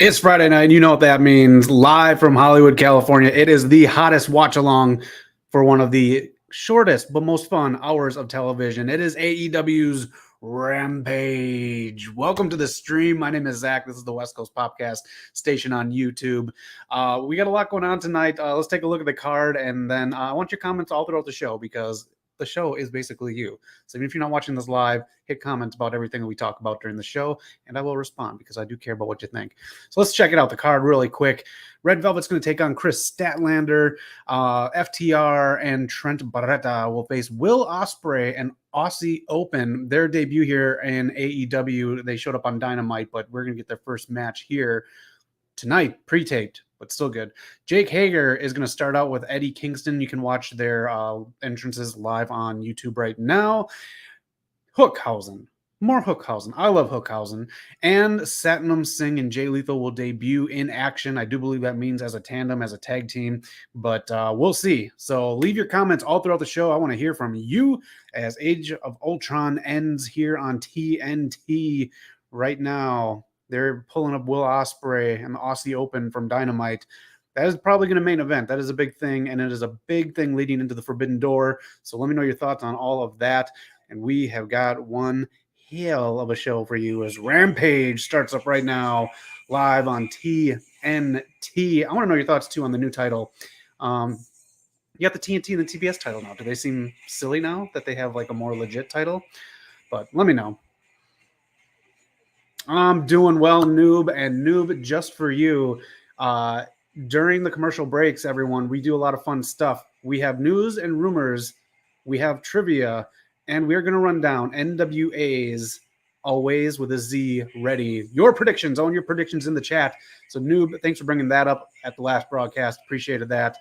It's Friday night, and you know what that means. Live from Hollywood, California, it is the hottest watch-along for one of the shortest but most fun hours of television. It is AEW's Rampage. Welcome to the stream. My name is Zach. This is the West Coast Podcast station on YouTube. We got a lot going on tonight. Let's take a look at the card, and then I want your comments all throughout the show because the show is basically you. So even if you're not watching this live, hit comments about everything that we talk about during the show, and I will respond because I do care about what you think. So let's check it out, the card really quick. Red Velvet's going to take on Chris Statlander. FTR and Trent Barreta will face Will Ospreay and Aussie Open. Their debut here in AEW. They showed up on Dynamite, but we're going to get their first match here tonight, pre-taped, but still good. Jake Hager is going to start out with Eddie Kingston. You can watch their entrances live on YouTube right now. Hookhausen. More Hookhausen. I love Hookhausen. And Satnam Singh and Jay Lethal will debut in action. I do believe that means as a tandem, as a tag team, but we'll see. So leave your comments all throughout the show. I want to hear from you as Age of Ultron ends here on TNT right now. They're pulling up Will Ospreay and the Aussie Open from Dynamite. That is probably going to main event. That is a big thing, and it is a big thing leading into the Forbidden Door. So let me know your thoughts on all of that. And we have got one hell of a show for you as Rampage starts up right now, live on TNT. I want to know your thoughts, too, on the new title. You got the TNT and the TBS title now. Do they seem silly now that they have like a more legit title? But let me know. I'm doing well, Noob, and Noob, just for you. During the commercial breaks, everyone, we do a lot of fun stuff. We have news and rumors, we have trivia, and we're going to run down NWA's Alwayz with a Z Ready. Your predictions, own your predictions in the chat. So, Noob, thanks for bringing that up at the last broadcast. Appreciated that.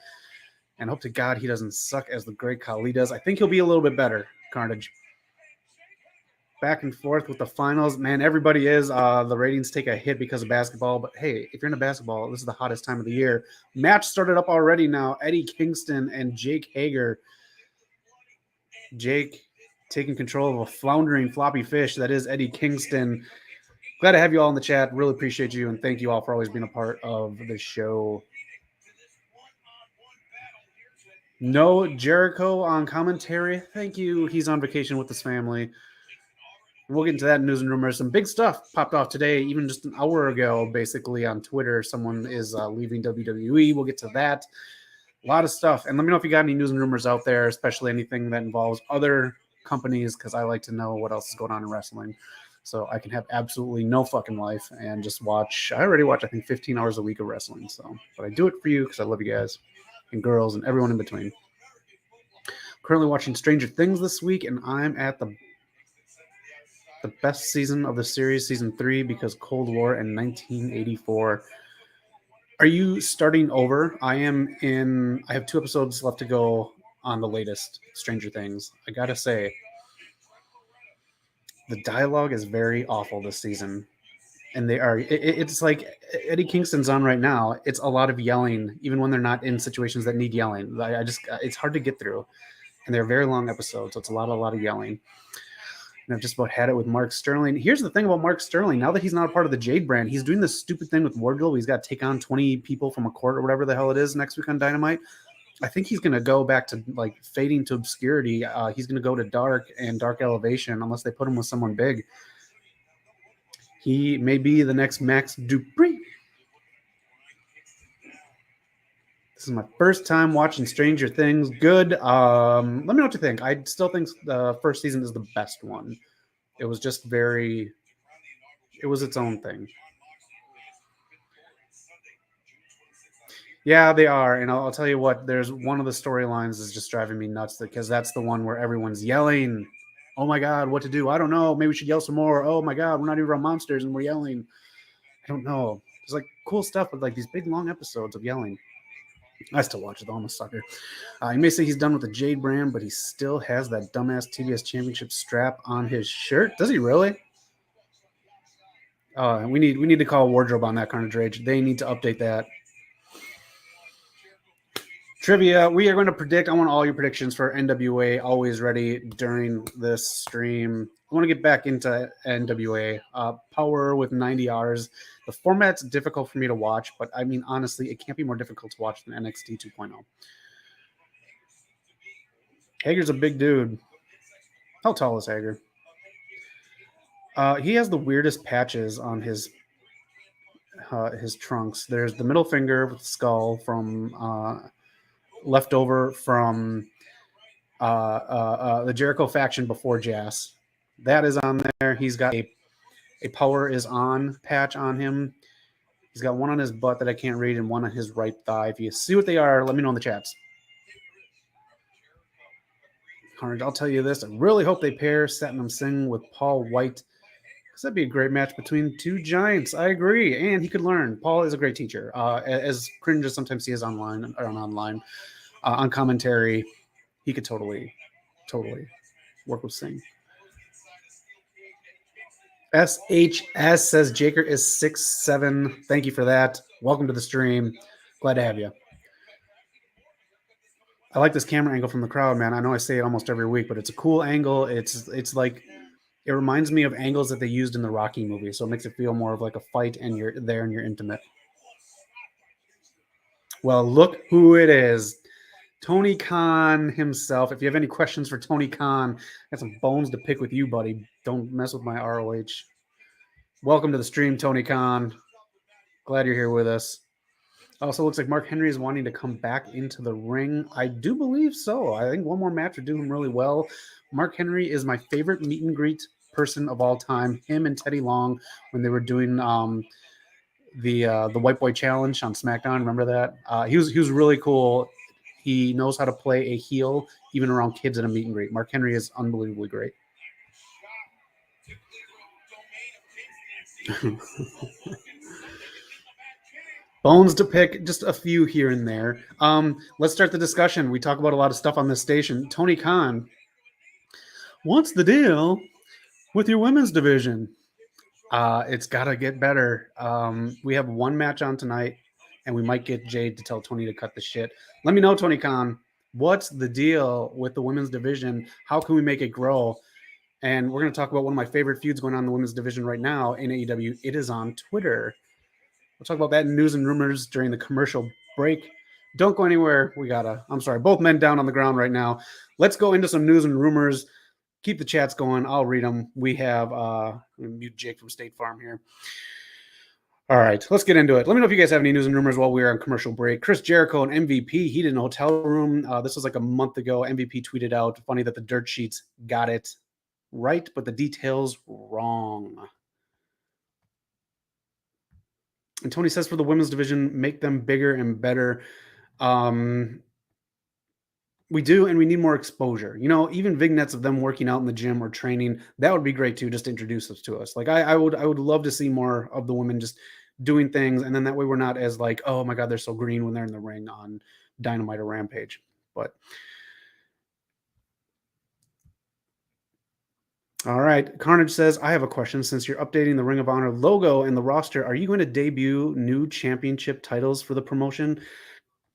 And hope to God he doesn't suck as the great Khali does. I think he'll be a little bit better, Carnage. Back and forth with the finals. Man, everybody is. The ratings take a hit because of basketball. But, hey, if you're into basketball, this is the hottest time of the year. Match started up already now. Eddie Kingston and Jake Hager. Jake taking control of a floundering floppy fish. That is Eddie Kingston. Glad to have you all in the chat. Really appreciate you. And thank you all for always being a part of the show. No Jericho on commentary. Thank you. He's on vacation with his family. We'll get into that in news and rumors. Some big stuff popped off today, even just an hour ago, basically on Twitter. Someone is leaving WWE. We'll get to that. A lot of stuff. And let me know if you got any news and rumors out there, especially anything that involves other companies, because I like to know what else is going on in wrestling. So I can have absolutely no fucking life and just watch. I already watch, I think, 15 hours a week of wrestling. So, but I do it for you because I love you guys and girls and everyone in between. Currently watching Stranger Things this week, and I'm at the best season of the series, season 3, because Cold War in 1984. Are you starting over? I have 2 episodes left to go on the latest Stranger Things. I gotta say, the dialogue is very awful this season. And it's like Eddie Kingston's on right now. It's a lot of yelling, even when they're not in situations that need yelling. It's hard to get through. And they're very long episodes, so it's a lot of yelling. And I've just about had it with Mark Sterling. Here's the thing about Mark Sterling. Now that he's not a part of the Jade brand, he's doing this stupid thing with Wardlow. He's got to take on 20 people from a court or whatever the hell it is next week on Dynamite. I think he's going to go back to like fading to obscurity. He's going to go to Dark and Dark Elevation unless they put him with someone big. He may be the next Max Dupree. This is my first time watching Stranger Things. Good. Let me know what you think. I still think the first season is the best one. It was just it was its own thing. Yeah, they are. And I'll tell you what, there's one of the storylines is just driving me nuts because that's the one where everyone's yelling. Oh my God, what to do? I don't know. Maybe we should yell some more. Oh my God, we're not even around monsters and we're yelling. I don't know. There's like cool stuff with like these big long episodes of yelling. I still watch it though. I'm a sucker. You may say he's done with the Jade brand, but he still has that dumbass TBS Championship strap on his shirt. Does he really? We need to call Wardrobe on that, Carnage Rage. They need to update that. Trivia. We are going to predict. I want all your predictions for NWA Alwayz Ready during this stream. I want to get back into NWA. Power with 90 Rs. The format's difficult for me to watch, but I mean, honestly, it can't be more difficult to watch than NXT 2.0. Hager's a big dude. How tall is Hager? He has the weirdest patches on his trunks. There's the middle finger with the skull from leftover from the Jericho faction before Jazz. That is on there. He's got a power is on patch on him. He's got one on his butt that I can't read and one on his right thigh. If you see what they are, let me know in the chats. I'll tell you this. I really hope they pair Satnam Singh with Paul White, because that'd be a great match between two giants. I agree. And he could learn. Paul is a great teacher. As cringe as sometimes he is online, on commentary, he could totally work with Singh. SHS says Jaker is 6'7". Thank you for that. Welcome to the stream. Glad to have you. I like this camera angle from the crowd, man. I know I say it almost every week, but it's a cool angle. It's like, it reminds me of angles that they used in the Rocky movie, so it makes it feel more of like a fight, and you're there and you're intimate. Well, look who it is. Tony Khan himself. If you have any questions for Tony Khan, I got some bones to pick with you, buddy. Don't mess with my ROH. Welcome to the stream, Tony Khan. Glad you're here with us. Also looks like Mark Henry is wanting to come back into the ring. I do believe so. I think one more match would do him really well. Mark Henry is my favorite meet and greet person of all time. Him and Teddy Long, when they were doing the White Boy Challenge on SmackDown. Remember that? He was really cool. He knows how to play a heel even around kids in a meet and greet. Mark Henry is unbelievably great. Bones to pick, just a few here and there. Let's start the discussion. We talk about a lot of stuff on this station. Tony Khan, what's the deal with your women's division? It's got to get better. We have one match on tonight, and we might get Jade to tell Tony to cut the shit. Let me know, Tony Khan, what's the deal with the women's division? How can we make it grow? And we're going to talk about one of my favorite feuds going on in the women's division right now in AEW. It is on Twitter. We'll talk about that in news and rumors during the commercial break. Don't go anywhere. Both men down on the ground right now. Let's go into some news and rumors. Keep the chats going. I'll read them. We have mute Jake from State Farm here. All right, let's get into it. Let me know if you guys have any news and rumors while we're on commercial break. Chris Jericho and MVP heated in a hotel room. This was like a month ago. MVP tweeted out, funny that the dirt sheets got it right, but the details wrong. And Tony says for the women's division, make them bigger and better. We do, and we need more exposure. You know, even vignettes of them working out in the gym or training, that would be great too, just to introduce us to us. Like I would love to see more of the women just doing things, and then that way we're not as like, oh my God, they're so green when they're in the ring on Dynamite or Rampage. But all right, Carnage says, I have a question. Since you're updating the Ring of Honor logo and the roster, are you going to debut new championship titles for the promotion?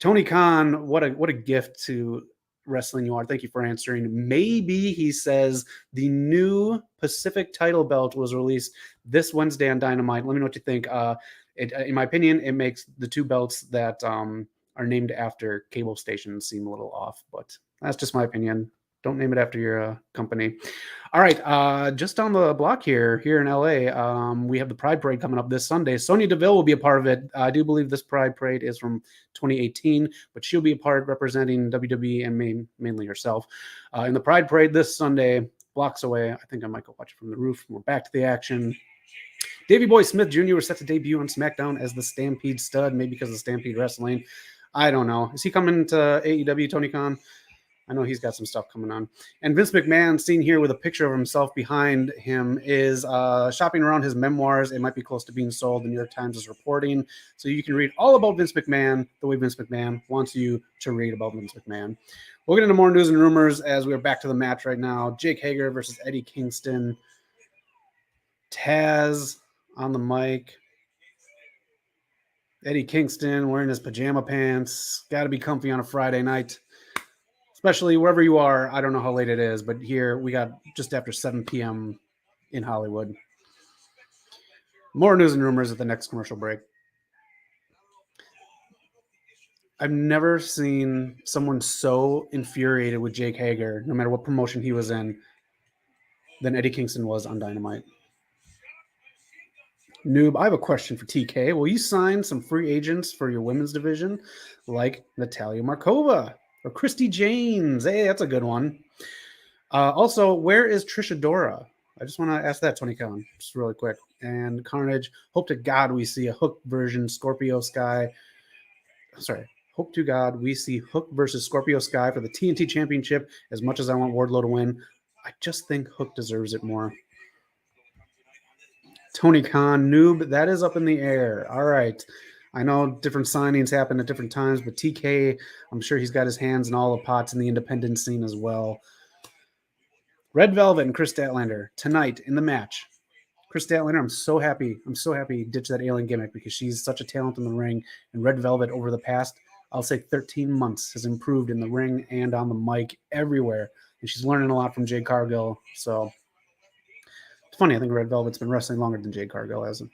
Tony Khan, what a gift to wrestling you are. Thank you for answering. Maybe, he says, the new Pacific title belt was released this Wednesday on Dynamite. Let me know what you think. In my opinion, it makes the two belts that are named after cable stations seem a little off, but that's just my opinion. Don't name it after your company. All right, just on the block here in LA, we have the Pride Parade coming up this Sunday. Sonya Deville will be a part of it. I do believe this Pride Parade is from 2018, but she'll be a part representing WWE and mainly herself. In the Pride Parade this Sunday, blocks away. I think I might go watch it from the roof. We're back to the action. Davey Boy Smith Jr. was set to debut on SmackDown as the Stampede Stud, maybe because of Stampede Wrestling. I don't know. Is he coming to AEW, Tony Khan? I know he's got some stuff coming on. And Vince McMahon, seen here with a picture of himself behind him, is shopping around his memoirs. It might be close to being sold. The New York Times is reporting. So you can read all about Vince McMahon the way Vince McMahon wants you to read about Vince McMahon. We'll get into more news and rumors as we're back to the match right now. Jake Hager versus Eddie Kingston. Taz on the mic. Eddie Kingston wearing his pajama pants. Got to be comfy on a Friday night. Especially wherever you are. I don't know how late it is, but here we got just after 7 p.m. in Hollywood. More news and rumors at the next commercial break. I've never seen someone so infuriated with Jake Hager, no matter what promotion he was in, than Eddie Kingston was on Dynamite. Noob, I have a question for TK. Will you sign some free agents for your women's division like Natalia Marcoa or Christy James? Hey, that's a good one. Also, where is Trisha Dora? I just want to ask that, Tony Khan, just really quick. And Carnage, hope to God we see a Hook version Scorpio Sky. Sorry. Hope to God we see Hook versus Scorpio Sky for the TNT Championship. As much as I want Wardlow to win, I just think Hook deserves it more. Tony Khan, Noob, that is up in the air. All right. I know different signings happen at different times, but TK, I'm sure he's got his hands in all the pots in the independent scene as well. Red Velvet and Chris Statlander tonight in the match. Chris Statlander, I'm so happy he ditched that alien gimmick because she's such a talent in the ring. And Red Velvet over the past, I'll say 13 months, has improved in the ring and on the mic everywhere. And she's learning a lot from Jade Cargill. So it's funny, I think Red Velvet's been wrestling longer than Jade Cargill hasn't.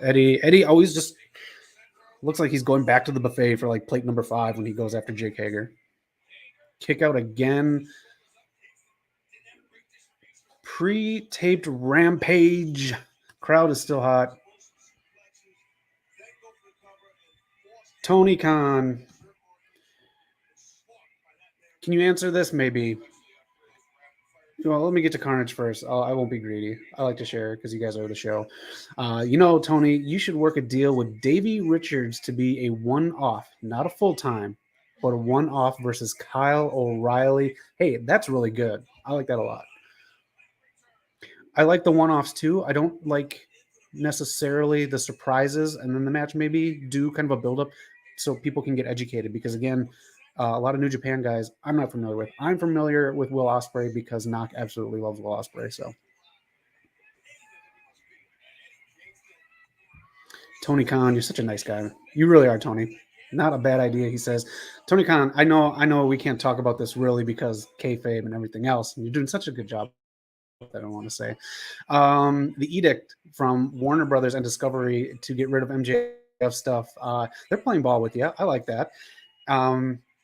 Eddie always just looks like he's going back to the buffet for like plate number 5 when he goes after Jake Hager. Kick out again. Pre-taped Rampage. Crowd is still hot. Tony Khan. Can you answer this maybe? Well, let me get to Carnage first. I won't be greedy. I like to share because you guys are the show. Tony, you should work a deal with Davey Richards to be a one-off, not a full-time, but a one-off versus Kyle O'Reilly. Hey, that's really good. I like that a lot. I like the one-offs too. I don't like necessarily the surprises, and then the match maybe do kind of a build-up so people can get educated. Because again, a lot of New Japan guys I'm not familiar with. I'm familiar with Will Ospreay because Knock absolutely loves Will Ospreay. So Tony Khan, you're such a nice guy. You really are, Tony. Not a bad idea, he says. Tony Khan, I know we can't talk about this really because kayfabe and everything else. And you're doing such a good job. I don't want to say. The edict from Warner Brothers and Discovery to get rid of MJF stuff. They're playing ball with you. I like that.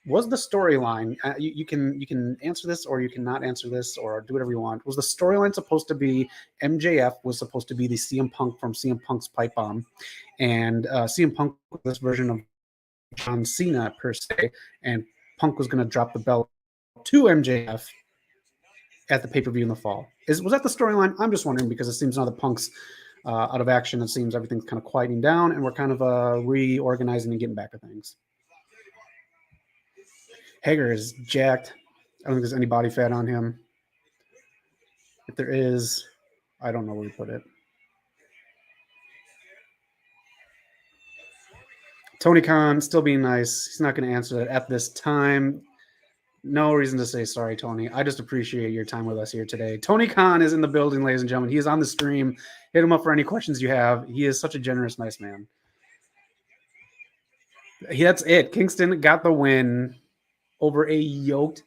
Was the storyline? You can answer this, or you cannot answer this, or do whatever you want. Was the storyline supposed to be MJF was supposed to be the CM Punk from CM Punk's pipe bomb, and CM Punk was this version of John Cena per se, and Punk was going to drop the belt to MJF at the pay-per-view in the fall. Was that the storyline? I'm just wondering because it seems now that Punk's out of action. It seems everything's kind of quieting down, and we're kind of reorganizing and getting back to things. Hager is jacked. I don't think there's any body fat on him. If there is, I don't know where to put it. Tony Khan still being nice. He's not going to answer that at this time. No reason to say sorry, Tony. I just appreciate your time with us here today. Tony Khan is in the building, ladies and gentlemen. He is on the stream. Hit him up for any questions you have. He is such a generous, nice man. That's it. Kingston got the win over a yoked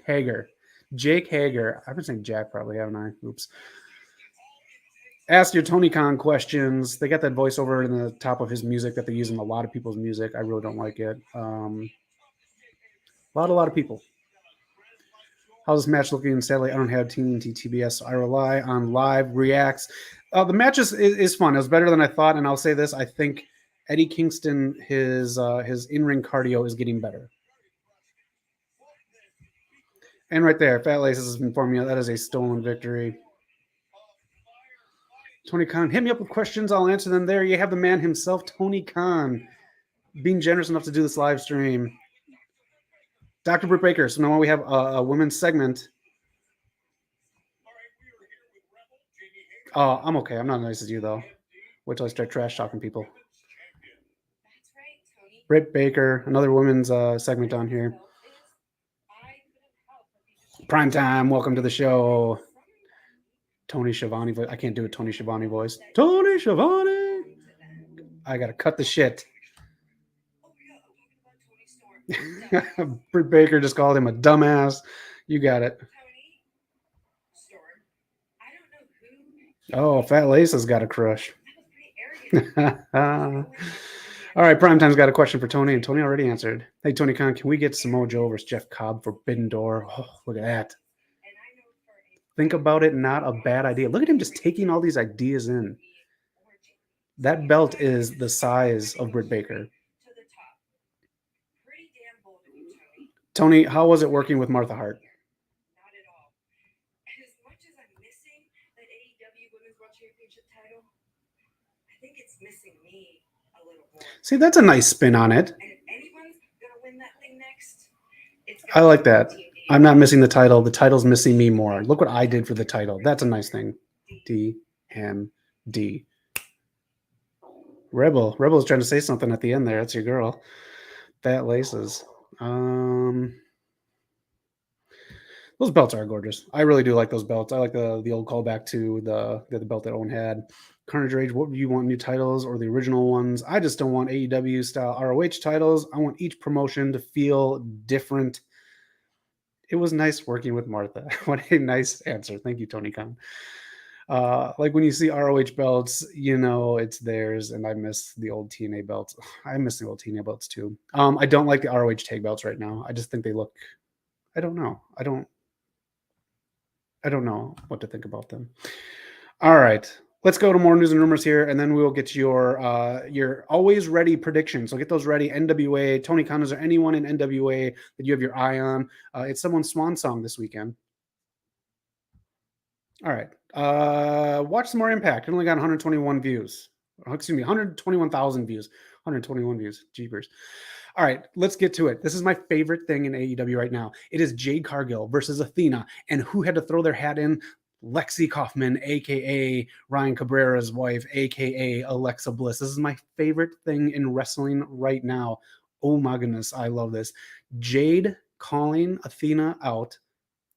Hager. Jake Hager. I've been saying Jack probably, haven't I? Oops. Ask your Tony Khan questions. They got that voiceover in the top of his music that they use in a lot of people's music. I really don't like it. A lot of people. How's this match looking? Sadly, I don't have TNT TBS, so I rely on live reacts. The match is fun. It was better than I thought, and I'll say this: I think Eddie Kingston, his in-ring cardio is getting better. And right there, Fat Laces has informed me that is a stolen victory. Tony Khan, hit me up with questions. I'll answer them there. You have the man himself, Tony Khan, being generous enough to do this live stream. Dr. Britt Baker. So now we have a women's segment. Oh, I'm okay. I'm not as nice as you, though. Wait till I start trash talking people. Britt Baker, another women's segment on here. Prime time. Welcome to the show. Tony Schiavone voice. I can't do a Tony Schiavone voice. Tony Schiavone. I got to cut the shit. Britt Baker just called him a dumbass. You got it. Oh, Fat Lace's got a crush. All right, Primetime's got a question for Tony, and Tony already answered. Hey, Tony Khan, can we get Samoa Joe versus Jeff Cobb for Forbidden Door? Oh, look at that. Think about it, not a bad idea. Look at him just taking all these ideas in. That belt is the size of Britt Baker. Tony, how was it working with Martha Hart? See, that's a nice spin on it. I like that. I'm not missing the title. The title's missing me more. Look what I did for the title. That's a nice thing. DMD. Rebel's trying to say something at the end there. That's your girl. Fat Laces. Those belts are gorgeous. I really do like those belts. I like the old callback to the belt that Owen had. Carnage Rage, what do you want, new titles or the original ones? I just don't want AEW style ROH titles. I want each promotion to feel different. It was nice working with Martha. What a nice answer. Thank you, Tony Khan. Like when you see ROH belts, you know it's theirs, and I miss the old TNA belts. I miss the old TNA belts too. I don't like the ROH tag belts right now. I just think they look. I don't know. I don't know what to think about them. All right, let's go to more news and rumors here, and then we will get your Alwayz Ready prediction. So get those ready. NWA, Tony Khan, is there anyone in NWA that you have your eye on? It's someone's swan song this weekend. All right. Watch some more Impact. It only got 121 views. Excuse me, 121,000 views. 121 views. Jeepers. All right, let's get to it. This is my favorite thing in AEW right now. It is Jade Cargill versus Athena. And who had to throw their hat in? Lexi Kaufman, a.k.a. Ryan Cabrera's wife, a.k.a. Alexa Bliss. This is my favorite thing in wrestling right now. Oh my goodness, I love this. Jade calling Athena out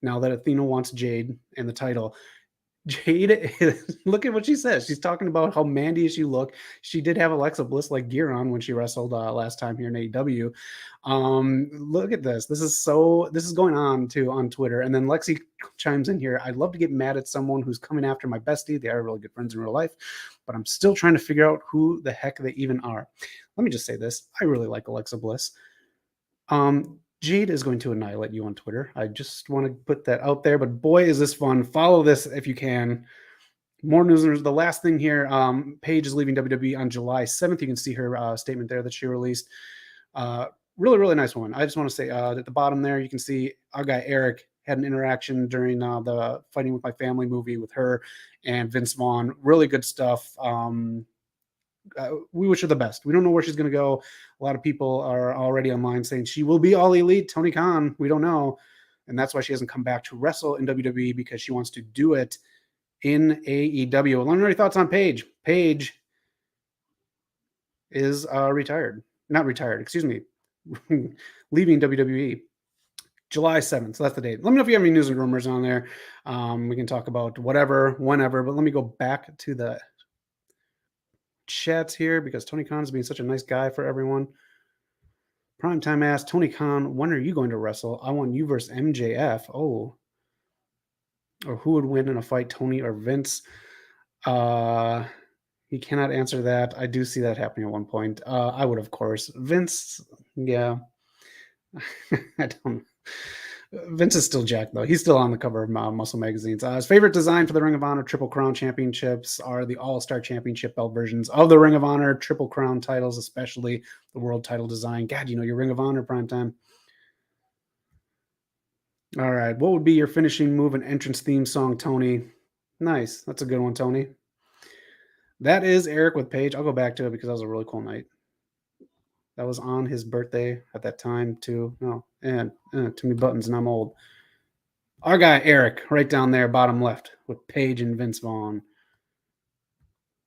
now that Athena wants Jade and the title. Jade, look at what she says. She's talking about how mandy-ish you look. She did have Alexa Bliss like gear on when she wrestled last time here in AEW. Look at this. This is going on too on Twitter. And then Lexi chimes in here. I'd love to get mad at someone who's coming after my bestie. They are really good friends in real life, but I'm still trying to figure out who the heck they even are. Let me just say this. I really like Alexa Bliss. Jade is going to annihilate you on Twitter. I just want to put that out there. But boy, is this fun. Follow this if you can. More news. The last thing here, Paige is leaving WWE on July 7th. You can see her statement there that she released. Really, really nice woman. I just want to say at the bottom there, you can see our guy Eric had an interaction during the Fighting with My Family movie with her and Vince Vaughn. Really good stuff. We wish her the best. We don't know where she's going to go. A lot of people are already online saying she will be All Elite. Tony Khan, we don't know. And that's why she hasn't come back to wrestle in WWE, because she wants to do it in AEW. Let me know your thoughts on Paige. Paige is retired. Not retired, excuse me. Leaving WWE. July 7th. So that's the date. Let me know if you have any news and rumors on there. We can talk about whatever, whenever. But let me go back to the chats here because Tony Khan is being such a nice guy for everyone. Primetime asked Tony Khan, when are you going to wrestle? I want you versus MJF. Oh. Or who would win in a fight, Tony or Vince? He cannot answer that. I do see that happening at one point. I would, of course. Vince, yeah. I don't. Vince is still jacked, though. He's still on the cover of Muscle magazines. His favorite design for the Ring of Honor Triple Crown Championships are the All-Star Championship belt versions of the Ring of Honor Triple Crown titles, especially the World Title design. God, you know your Ring of Honor primetime. All right. What would be your finishing move and entrance theme song, Tony? Nice. That's a good one, Tony. That is Eric with Paige. I'll go back to it because that was a really cool night. That was on his birthday at that time, too. No, and too many buttons, and I'm old. Our guy, Eric, right down there, bottom left, with Paige and Vince Vaughn.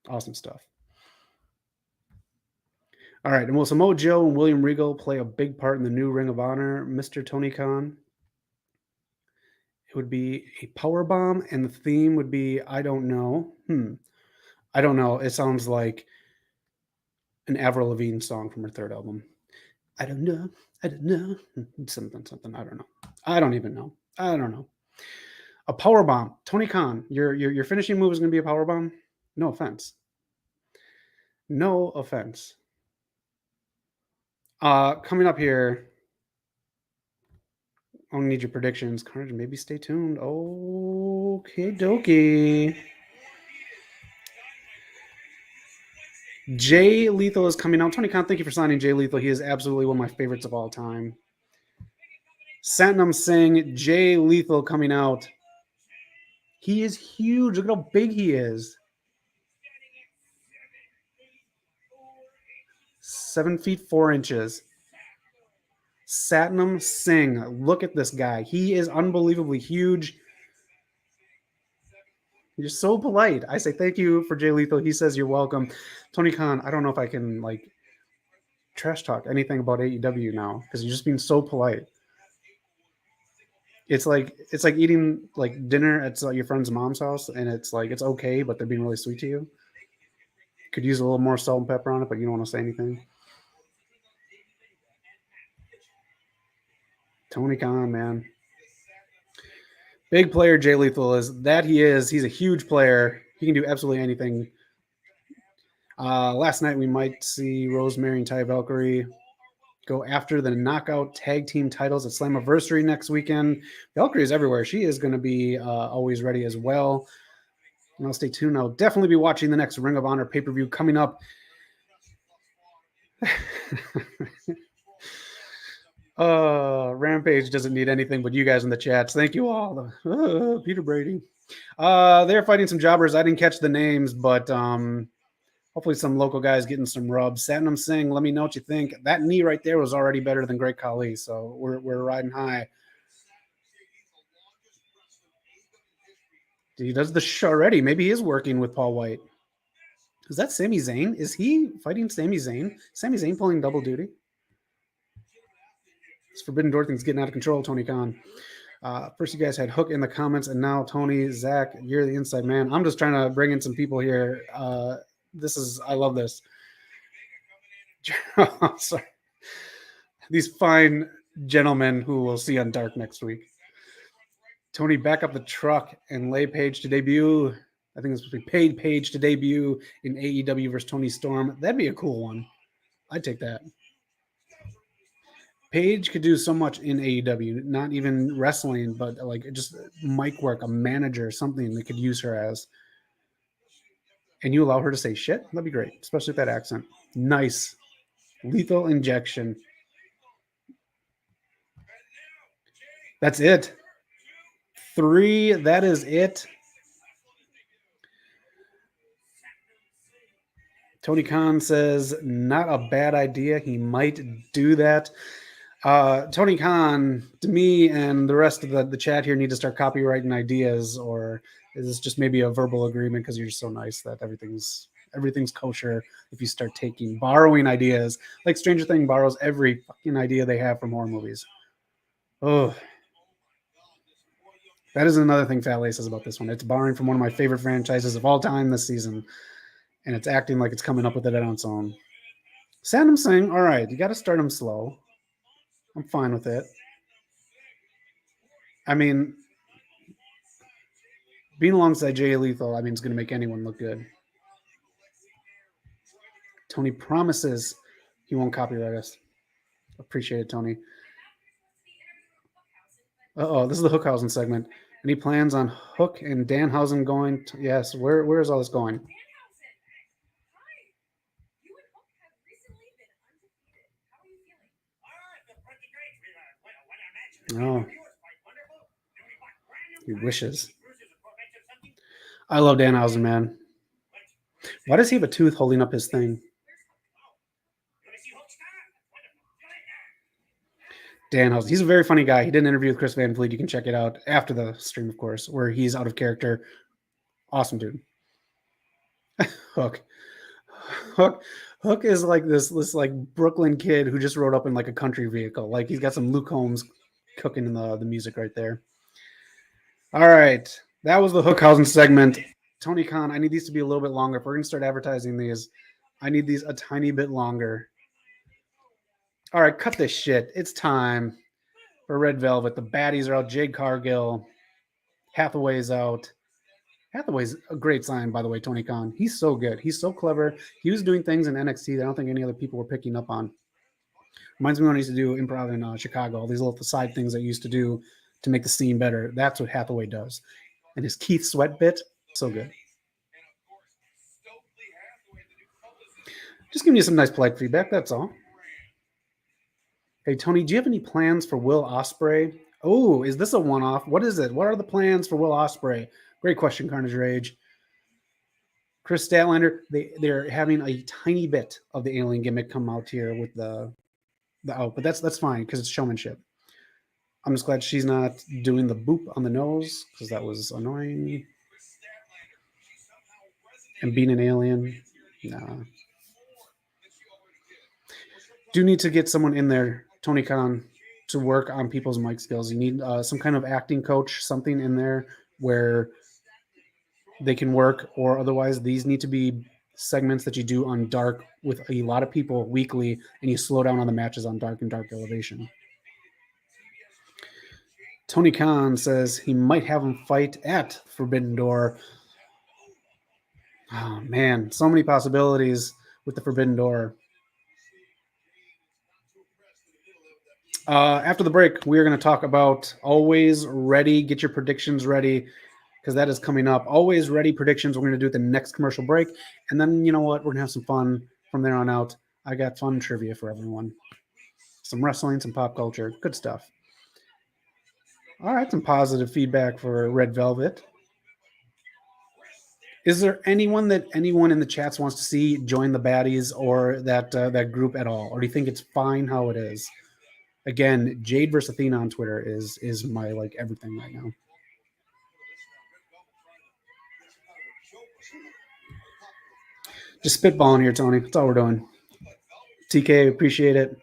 Awesome stuff. All right, and will Samoa Joe and William Regal play a big part in the new Ring of Honor, Mr. Tony Khan? It would be a power bomb, and the theme would be, I don't know. I don't know. It sounds like an Avril Lavigne song from her third album. I don't know. Something. I don't know. I don't even know. I don't know. A power bomb. Tony Khan, your finishing move is going to be a power bomb? No offense. No offense. Coming up here, I don't need your predictions. Carnage, maybe stay tuned. Okay, dokie. Jay Lethal is coming out. Tony Khan, thank you for signing Jay Lethal. He is absolutely one of my favorites of all time. Satnam Singh, Jay Lethal coming out. He is huge. Look at how big he is. 7 feet 4 inches. Satnam Singh. Look at this guy. He is unbelievably huge. You're so polite. I say thank you for Jay Lethal. He says you're welcome. Tony Khan, I don't know if I can like trash talk anything about AEW now because you're just being so polite. It's like eating like dinner at your friend's mom's house, and it's like it's okay, but they're being really sweet to you. Could use a little more salt and pepper on it, but you don't want to say anything. Tony Khan, man. Big player Jay Lethal is. That he is. He's a huge player. He can do absolutely anything. Last night we might see Rosemary and Ty Valkyrie go after the knockout tag team titles at Slammiversary next weekend. Valkyrie is everywhere. She is going to be always ready as well. And I'll stay tuned. I'll definitely be watching the next Ring of Honor pay-per-view coming up. Rampage doesn't need anything but you guys in the chats. Thank you all. Peter Brady. They're fighting some jobbers. I didn't catch the names, but hopefully some local guys getting some rubs. Satnam Singh, let me know what you think. That knee right there was already better than Great Khali, so we're riding high. He does the show already. Maybe he is working with Paul White. Is that Sami Zayn? Is he fighting Sami Zayn? Sami Zayn pulling double duty? This Forbidden Door thing's getting out of control, Tony Khan. First, you guys had Hook in the comments, and now Tony, Zach, you're the inside man. I'm just trying to bring in some people here. I love this. Sorry. These fine gentlemen who we'll see on Dark next week. Tony, back up the truck and lay Paige to debut. I think it's supposed to be Paige to debut in AEW versus Tony Storm. That'd be a cool one. I'd take that. Paige could do so much in AEW, not even wrestling, but like just mic work, a manager, something they could use her as. And you allow her to say shit? That'd be great, especially with that accent. Nice. Lethal injection. That's it. 3, that is it. Tony Khan says, not a bad idea. He might do that. Tony Khan, to me and the rest of the chat here need to start copywriting ideas, or is this just maybe a verbal agreement because you're just so nice that everything's kosher if you start borrowing ideas, like Stranger Things borrows every fucking idea they have from horror movies. Oh, that is another thing Fat Lace says about this one. It's borrowing from one of my favorite franchises of all time this season, and it's acting like it's coming up with it on its own. Satnam Singh, all right, you got to start him slow. I'm fine with it. I mean, being alongside Jay Lethal, I mean, it's going to make anyone look good. Tony promises he won't copyright us. Appreciate it, Tony. This is the Hookhausen segment. Any plans on Hook and Danhausen going? Yes. Where is all this going? Oh. He wishes. I love Danhausen, man. Why does he have a tooth holding up his thing? Danhausen. He's a very funny guy. He did an interview with Chris Van Vliet. You can check it out after the stream, of course, where he's out of character. Awesome dude. Hook is like this like Brooklyn kid who just rode up in like a country vehicle. Like he's got some Luke Holmes cooking in the music right there. All right. That was the Hookhausen segment. Tony Khan, I need these to be a little bit longer. If we're going to start advertising these, I need these a tiny bit longer. All right, cut this shit. It's time for Red Velvet. The baddies are out. Jade Cargill. Hathaway's out. Hathaway's a great sign, by the way, Tony Khan. He's so good. He's so clever. He was doing things in NXT that I don't think any other people were picking up on. Reminds me when I used to do improv in Chicago, all these little side things I used to do to make the scene better. That's what Hathaway does. And his Keith Sweat bit, so good. Just giving you some nice polite feedback, that's all. Hey, Tony, do you have any plans for Will Ospreay? Oh, is this a one-off? What is it? What are the plans for Will Ospreay? Great question, Carnage Rage. Chris Statlander, they're having a tiny bit of the alien gimmick come out here with the but that's fine because it's showmanship. I'm just glad she's not doing the boop on the nose because that was annoying. And being an alien, nah. Do need to get someone in there, Tony Khan, to work on people's mic skills. You need some kind of acting coach, something in there where they can work, or otherwise these need to be segments that you do on Dark with a lot of people weekly, and you slow down on the matches on Dark and Dark Elevation. Tony Khan says he might have him fight at Forbidden Door. Oh, man, so many possibilities with the Forbidden Door. After the break, we are going to talk about Alwayz Ready. Get your predictions ready because that is coming up. Alwayz Ready predictions. We're going to do it the next commercial break. And then, you know what? We're going to have some fun from there on out. I got fun trivia for everyone. Some wrestling, some pop culture. Good stuff. All right, some positive feedback for Red Velvet. Is there anyone in the chats wants to see join the baddies or that group at all? Or do you think it's fine how it is? Again, Jade versus Athena on Twitter is my like everything right now. Just spitballing here, Tony. That's all we're doing. TK, appreciate it.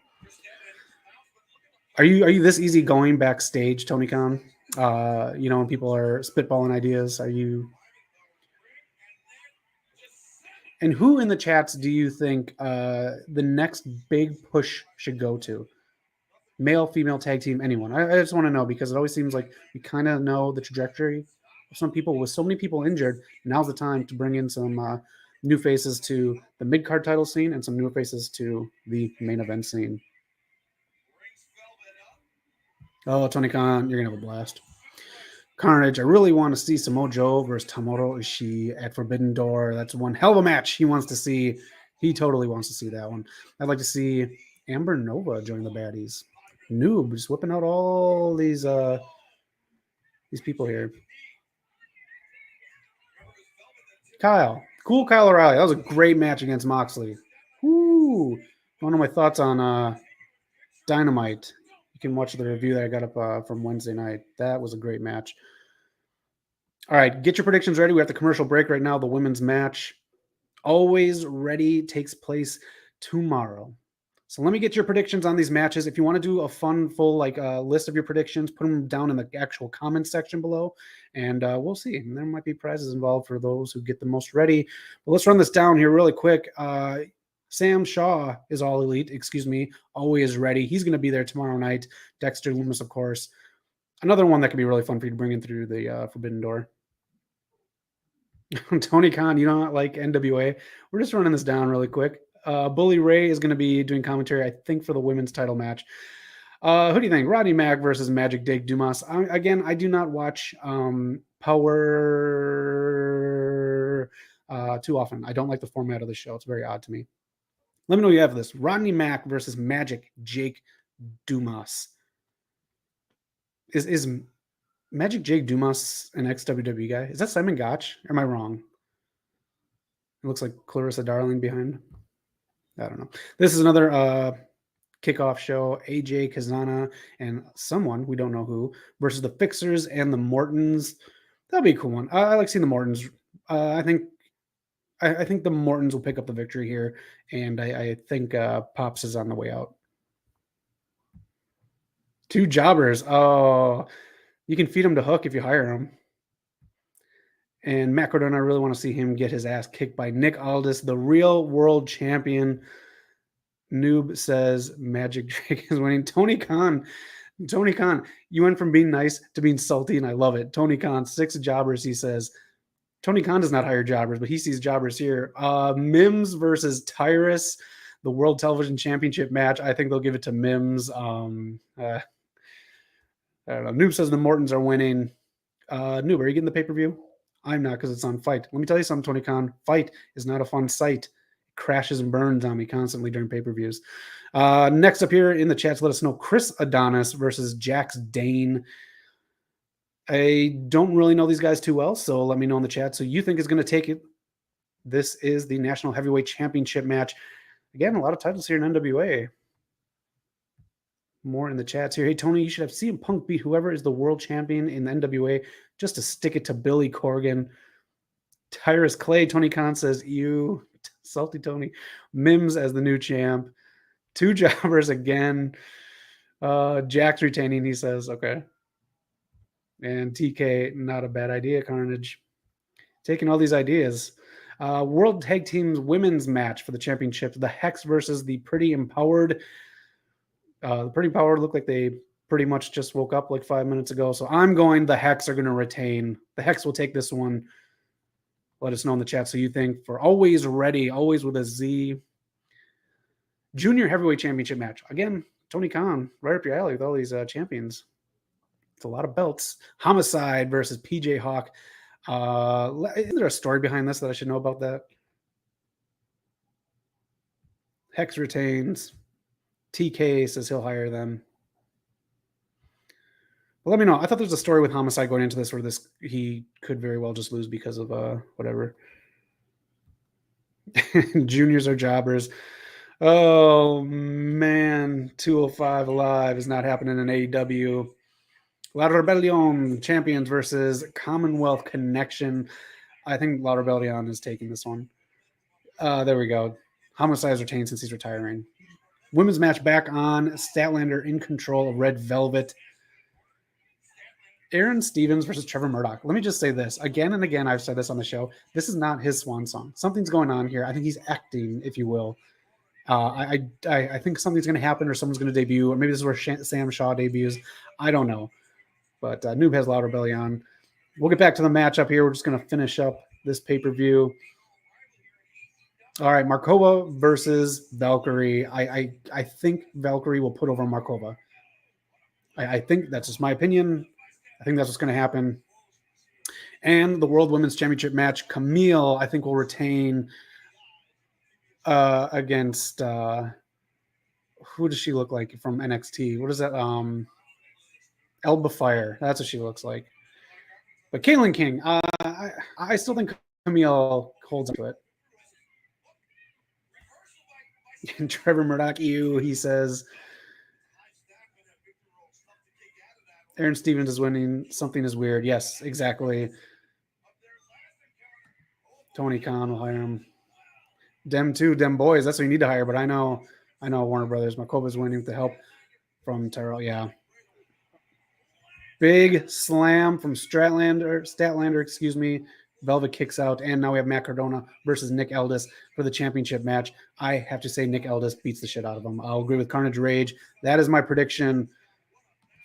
Are you this easy going backstage, Tony Khan? When people are spitballing ideas, are you? And who in the chats do you think the next big push should go to? Male, female, tag team, anyone. I just want to know because it always seems like we kind of know the trajectory of some people. With so many people injured, now's the time to bring in some new faces to the mid-card title scene and some new faces to the main event scene. Oh, Tony Khan, you're going to have a blast. Carnage, I really want to see Samoa Joe versus Tomohiro Ishii at Forbidden Door. That's one hell of a match he wants to see. He totally wants to see that one. I'd like to see Amber Nova join the baddies. Noob, just whipping out all these people here. Kyle O'Reilly. That was a great match against Moxley. Woo! One of my thoughts on Dynamite. You can watch the review that I got up from Wednesday night. That was a great match. All right, get your predictions ready. We have the commercial break right now. The women's match, Alwayz Ready, takes place tomorrow. So let me get your predictions on these matches. If you want to do a fun, full list of your predictions, put them down in the actual comments section below, and we'll see. And there might be prizes involved for those who get the most ready. But let's run this down here really quick. Sam Shaw is all elite. Alwayz Ready. He's going to be there tomorrow night. Dexter Lumis, of course. Another one that could be really fun for you to bring in through the Forbidden Door. Tony Khan, you don't like NWA? We're just running this down really quick. Bully Ray is going to be doing commentary, I think, for the women's title match. Who do you think? Rodney Mack versus Magic Jake Dumas. I do not watch Power too often. I don't like the format of the show. It's very odd to me. Let me know you have this. Rodney Mack versus Magic Jake Dumas. Is Magic Jake Dumas an ex-WWE guy? Is that Simon Gotch? Or am I wrong? It looks like Clarissa Darling behind. I don't know. This is another kickoff show. AJ Kazana and someone, we don't know who, versus the Fixers and the Mortons. That'll be a cool one. I like seeing the Mortons. I think the Mortons will pick up the victory here, and I think Pops is on the way out. Two jobbers. Oh, you can feed him to Hook if you hire him. And Matt Cardona, I really want to see him get his ass kicked by Nick Aldis, the real world champion. Noob says Magic Drake is winning. Tony Khan Tony Khan, you went from being nice to being salty, and I love it. Tony Khan, 6 jobbers, he says. Tony Khan does not hire jobbers, but he sees jobbers here. Mims versus Tyrus, the World Television Championship match. I think they'll give it to Mims. I don't know. Noob says the Mortons are winning. Noob, are you getting the pay-per-view? I'm not, because it's on Fight. Let me tell you something, Tony Khan. Fight is not a fun sight. It crashes and burns on me constantly during pay-per-views. Next up here in the chats, let us know Chris Adonis versus Jax Dane. I don't really know these guys too well, so let me know in the chat. So you think is going to take it? This is the National Heavyweight Championship match. Again, a lot of titles here in NWA. More in the chats here. Hey, Tony, you should have CM Punk beat whoever is the world champion in the NWA just to stick it to Billy Corgan. Tyrus Clay, Tony Khan says, you, salty Tony. Mims as the new champ. 2 jobbers again. Jax retaining, he says, okay. And TK, not a bad idea, Carnage. Taking all these ideas. World Tag Teams women's match for the championship. The Hex versus the Pretty Empowered. The Pretty Empowered look like they pretty much just woke up like 5 minutes ago. So I'm going the Hex are going to retain. The Hex will take this one. Let us know in the chat. So you think for Alwayz Ready, always with a Z. Junior Heavyweight Championship match. Again, Tony Khan, right up your alley with all these champions. It's a lot of belts. Homicide versus PJ Hawk. Is there a story behind this that I should know about that? Hex retains. TK says he'll hire them. Well, let me know. I thought there was a story with Homicide going into this where he could very well just lose because of whatever. Juniors are jobbers. Oh, man. 205 Alive is not happening in AEW. La Rebellion champions versus Commonwealth Connection. I think La Rebellion is taking this one. There we go. Homicide is retained since he's retiring. Women's match back on. Statlander in control of Red Velvet. Aaron Stevens versus Trevor Murdoch. Let me just say this. Again and again, I've said this on the show. This is not his swan song. Something's going on here. I think he's acting, if you will. I think something's going to happen or someone's going to debut, or maybe this is where Sam Shaw debuts. I don't know. But Noob has La Rebellion. We'll get back to the matchup here. We're just going to finish up this pay-per-view. All right, Marcoa versus Valkyrie. I think Valkyrie will put over Marcoa. I think that's just my opinion. I think that's what's going to happen. And the World Women's Championship match, Camille, I think will retain against who does she look like from NXT? What is that? Elba Fire. That's what she looks like. But Caitlin King, I still think Camille holds up to it. And Trevor Murdoch, he says. Aaron Stevens is winning. Something is weird. Yes, exactly. Tony Khan will hire him. Dem boys. That's what you need to hire. But I know Warner Brothers. Marcova's winning with the help from Terrell. Yeah. Big slam from Statlander, excuse me. Velvet kicks out, and now we have Matt Cardona versus Nick Aldis for the championship match. I have to say Nick Aldis beats the shit out of him. I'll agree with Carnage Rage. That is my prediction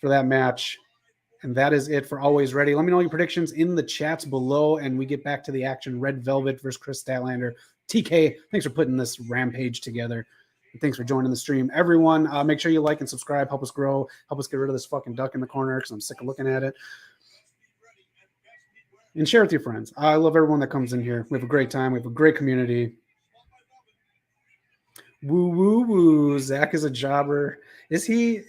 for that match. And that is it for Alwayz Ready. Let me know your predictions in the chats below, and we get back to the action. Red Velvet versus Chris Statlander. TK, thanks for putting this Rampage together. And thanks for joining the stream. Everyone, make sure you like and subscribe. Help us grow. Help us get rid of this fucking duck in the corner because I'm sick of looking at it. And share with your friends. I love everyone that comes in here. We have a great time. We have a great community. Woo, woo, woo. Zach is a jobber. Is he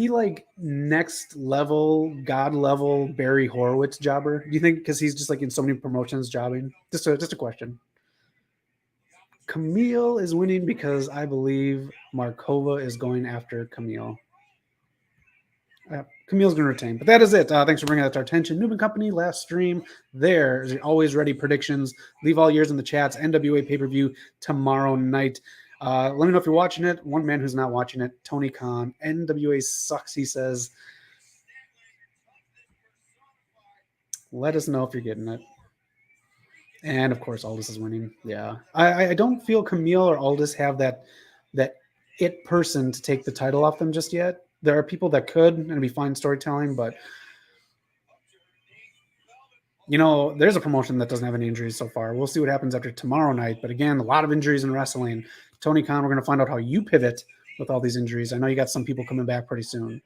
like next level, God level Barry Horowitz jobber? Do you think because he's just like in so many promotions jobbing? Just a question. Camille is winning because I believe Marcoa is going after Camille. Camille's going to retain. But that is it. Thanks for bringing that to our attention. Noob & Company, last stream. There is your Alwayz Ready predictions. Leave all yours in the chats. NWA pay-per-view tomorrow night. Let me know if you're watching it. One man who's not watching it, Tony Khan. NWA sucks, he says. Let us know if you're getting it. And, of course, Aldis is winning. Yeah. I don't feel Camille or Aldis have that it person to take the title off them just yet. There are people that could, and it'd be fine storytelling, but there's a promotion that doesn't have any injuries so far. We'll see what happens after tomorrow night. But again, a lot of injuries in wrestling. Tony Khan, we're going to find out how you pivot with all these injuries. I know you got some people coming back pretty soon.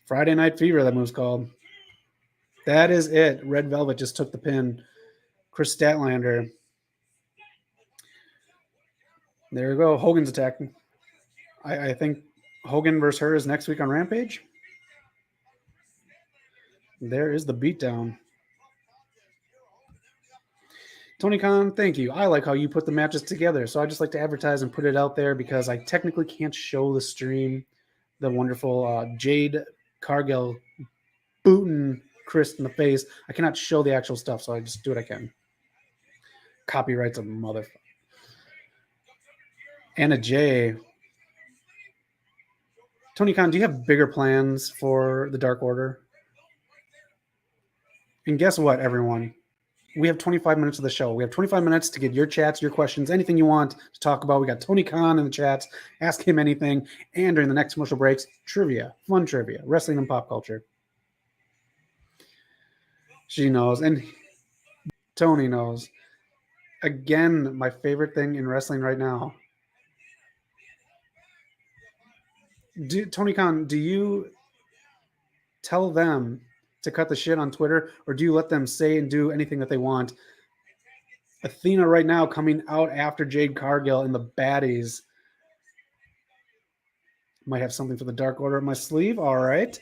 Friday Night Fever, that move's called. That is it. Red Velvet just took the pin. Chris Statlander. There we go. Hogan's attacking. I think Hogan versus her is next week on Rampage. There is the beatdown. Tony Khan, thank you. I like how you put the matches together. So I just like to advertise and put it out there because I technically can't show the stream. The wonderful Jade Cargill booting Chris in the face. I cannot show the actual stuff, so I just do what I can. Copyrights of motherfucker. Anna J. Tony Khan, do you have bigger plans for the Dark Order? And guess what, everyone? We have 25 minutes of the show. We have 25 minutes to get your chats, your questions, anything you want to talk about. We got Tony Khan in the chats. Ask him anything. And during the next commercial breaks, trivia, fun trivia, wrestling and pop culture. She knows. And Tony knows. Again, my favorite thing in wrestling right now. Tony Khan, do you tell them to cut the shit on Twitter, or do you let them say and do anything that they want? Athena right now coming out after Jade Cargill in the baddies. Might have something for the Dark Order up my sleeve. All right.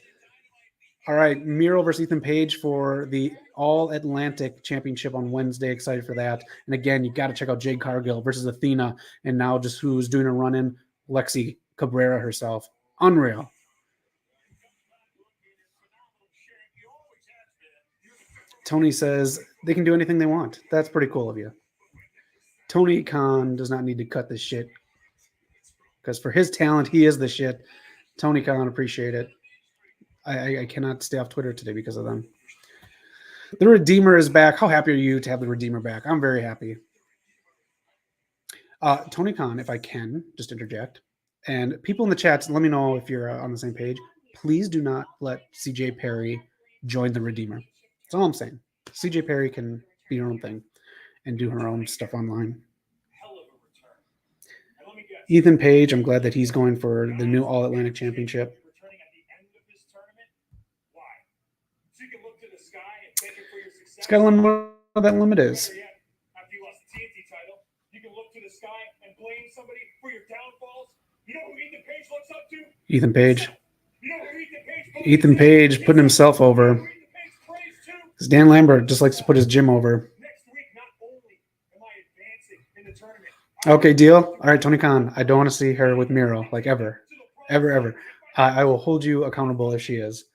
Miro versus Ethan Page for the All-Atlantic Championship on Wednesday. Excited for that. And again, you got to check out Jade Cargill versus Athena. And now just who's doing a run-in? Lexi Cabrera herself. Unreal. Tony says they can do anything they want. That's pretty cool of you. Tony Khan does not need to cut this shit because for his talent, he is the shit. Tony Khan, appreciate it. I cannot stay off Twitter today because of them. The Redeemer is back. How happy are you to have the Redeemer back? I'm very happy. Tony Khan, if I can, just interject. And people in the chats, let me know if you're on the same page. Please do not let CJ Perry join the Redeemer. That's all I'm saying. CJ Perry can be her own thing and do her own stuff online. Ethan Page, I'm glad that he's going for the new All-Atlantic Championship. It's got to learn what that limit is. Ethan Page. Ethan Page putting himself over. Because Dan Lambert just likes to put his gym over. Okay, deal. All right, Tony Khan. I don't want to see her with Miro, like ever. Ever. I will hold you accountable if she is.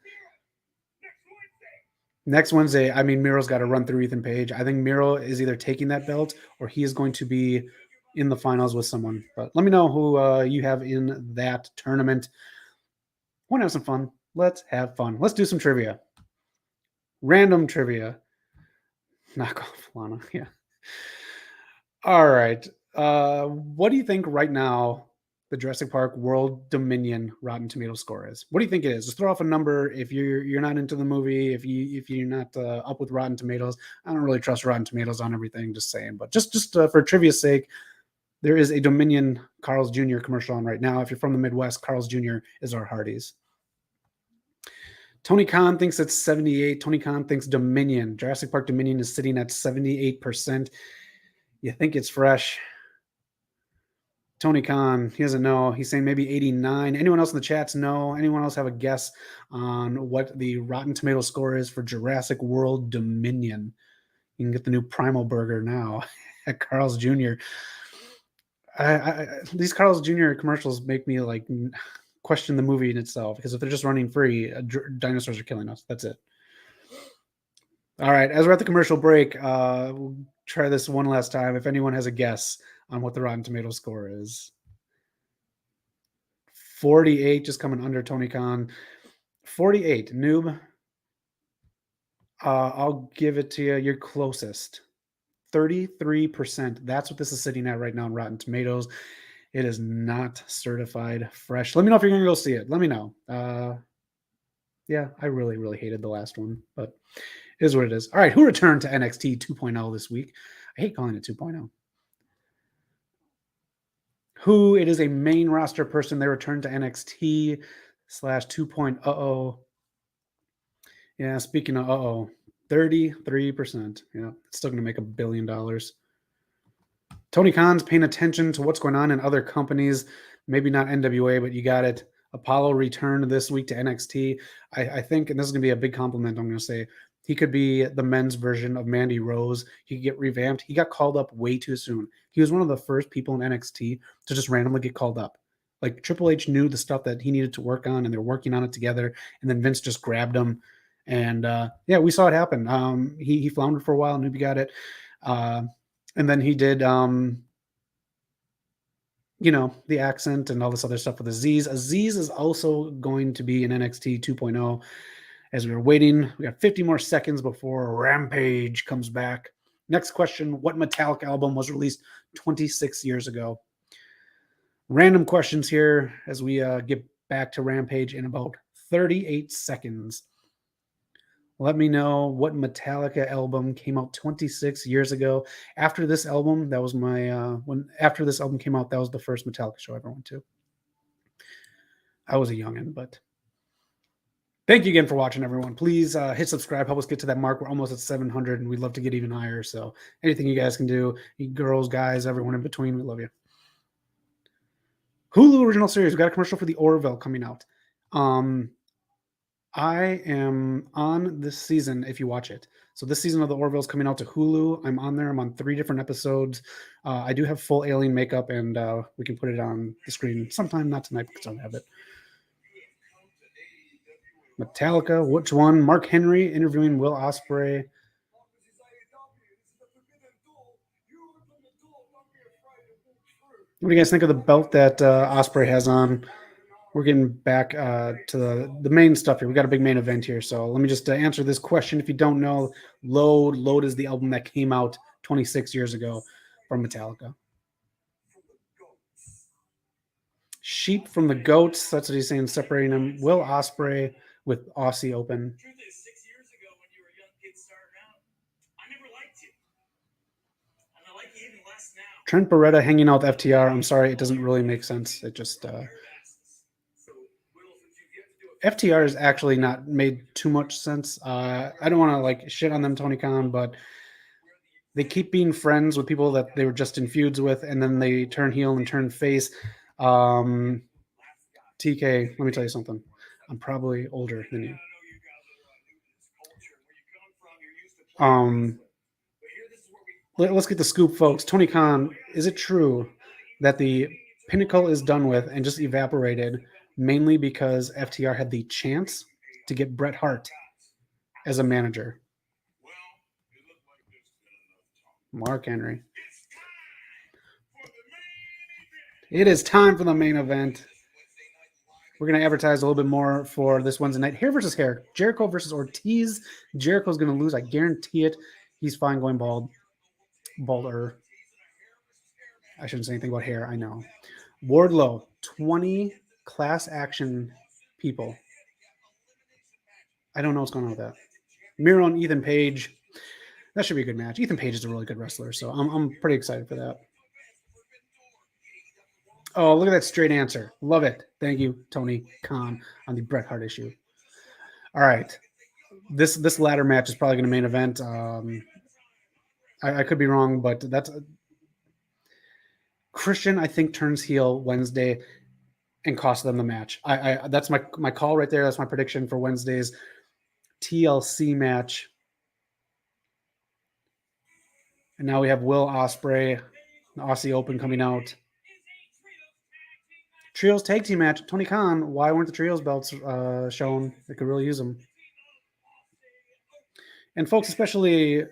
Next Wednesday, I mean, Miro's got to run through Ethan Page. I think Miro is either taking that belt or he is going to be in the finals with someone. But let me know who you have in that tournament. Want to have some fun? Let's have fun. Let's do some trivia. Random trivia. Knock off Lana. Yeah. All right. What do you think right now the Jurassic Park World Dominion Rotten Tomatoes score is? What do you think it is? Just throw off a number if you're not into the movie, if you're not up with Rotten Tomatoes. I don't really trust Rotten Tomatoes on everything, just saying. But just for trivia's sake, there is a Dominion Carl's Jr. commercial on right now. If you're from the Midwest, Carl's Jr. is our Hardee's. Tony Khan thinks it's 78. Tony Khan thinks Dominion, Jurassic Park Dominion is sitting at 78%. You think it's fresh? Tony Khan, he doesn't know. He's saying maybe 89. Anyone else in the chats know? Anyone else have a guess on what the Rotten Tomato score is for Jurassic World Dominion? You can get the new Primal Burger now at Carl's Jr. These Carl's Jr. commercials make me like question the movie in itself, because if they're just running free, dinosaurs are killing us. That's it. All right, as we're at the commercial break, we'll try this one last time. If anyone has a guess on what the Rotten Tomato score is. 48, just coming under Tony Khan. 48, noob. I'll give it to you. You're closest. 33%. That's what this is sitting at right now on Rotten Tomatoes. It is not certified fresh. Let me know if you're going to go see it. Let me know. Yeah, I really, really hated the last one, but it is what it is. All right, who returned to NXT 2.0 this week? I hate calling it 2.0. Who, it is a main roster person. They returned to NXT / 2.0. Yeah, speaking of 33%. Yeah, it's still going to make $1 billion. Tony Khan's paying attention to what's going on in other companies. Maybe not NWA, but you got it. Apollo returned this week to NXT. I think, and this is going to be a big compliment, I'm going to say, he could be the men's version of Mandy Rose. He could get revamped. He got called up way too soon. He was one of the first people in NXT to just randomly get called up. Like Triple H knew the stuff that he needed to work on, and they're working on it together. And then Vince just grabbed him. And yeah, we saw it happen. He floundered for a while, and we got it. And then he did, the accent and all this other stuff with Aziz. Aziz is also going to be in NXT 2.0. As we were waiting, we got 50 more seconds before Rampage comes back. Next question, what Metallica album was released 26 years ago? Random questions here as we get back to Rampage in about 38 seconds. Let me know what Metallica album came out 26 years ago. After this album, that was after this album came out, that was the first Metallica show I ever went to. I was a youngin', but thank you again for watching, everyone. Please hit subscribe, help us get to that mark. We're almost at 700, and we'd love to get even higher. So anything you guys can do, you girls, guys, everyone in between, we love you. Hulu original series. We got a commercial for the Orville coming out. I am on this season if you watch it. So this season of the Orville is coming out to Hulu. I'm on there. I'm on 3 different episodes. I do have full alien makeup, and we can put it on the screen sometime, not tonight because I don't have it. Metallica, which one? Mark Henry interviewing Will Ospreay. What do you guys think of the belt that Ospreay has on? We're getting back to the main stuff here. We got a big main event here. So let me just answer this question. If you don't know, Load is the album that came out 26 years ago from Metallica. Sheep from the Goats. That's what he's saying, separating them. Will Ospreay with Aussie Open. Trent Beretta hanging out with FTR. I'm sorry, it doesn't really make sense. It just FTR has actually not made too much sense. I don't want to shit on them, Tony Khan, but they keep being friends with people that they were just in feuds with, and then they turn heel and turn face. TK, let me tell you something. I'm probably older than you. Let's get the scoop, folks. Tony Khan, is it true that the Pinnacle is done with and just evaporated mainly because FTR had the chance to get Bret Hart as a manager? Mark Henry. It is time for the main event. We're going to advertise a little bit more for this Wednesday night. Hair versus hair. Jericho versus Ortiz. Jericho's going to lose. I guarantee it. He's fine going bald. Balder. I shouldn't say anything about hair. I know. Wardlow. 20 class action people. I don't know what's going on with that. Miro and Ethan Page. That should be a good match. Ethan Page is a really good wrestler, so I'm pretty excited for that. Oh, look at that straight answer. Love it. Thank you, Tony Khan, on the Bret Hart issue. All right. This ladder match is probably going to main event. I could be wrong, but that's Christian, I think, turns heel Wednesday and costs them the match. That's my call right there. That's my prediction for Wednesday's TLC match. And now we have Will Ospreay, the Aussie Open coming out. Trios tag team match. Tony Khan, why weren't the Trios belts shown? They could really use them. And folks, especially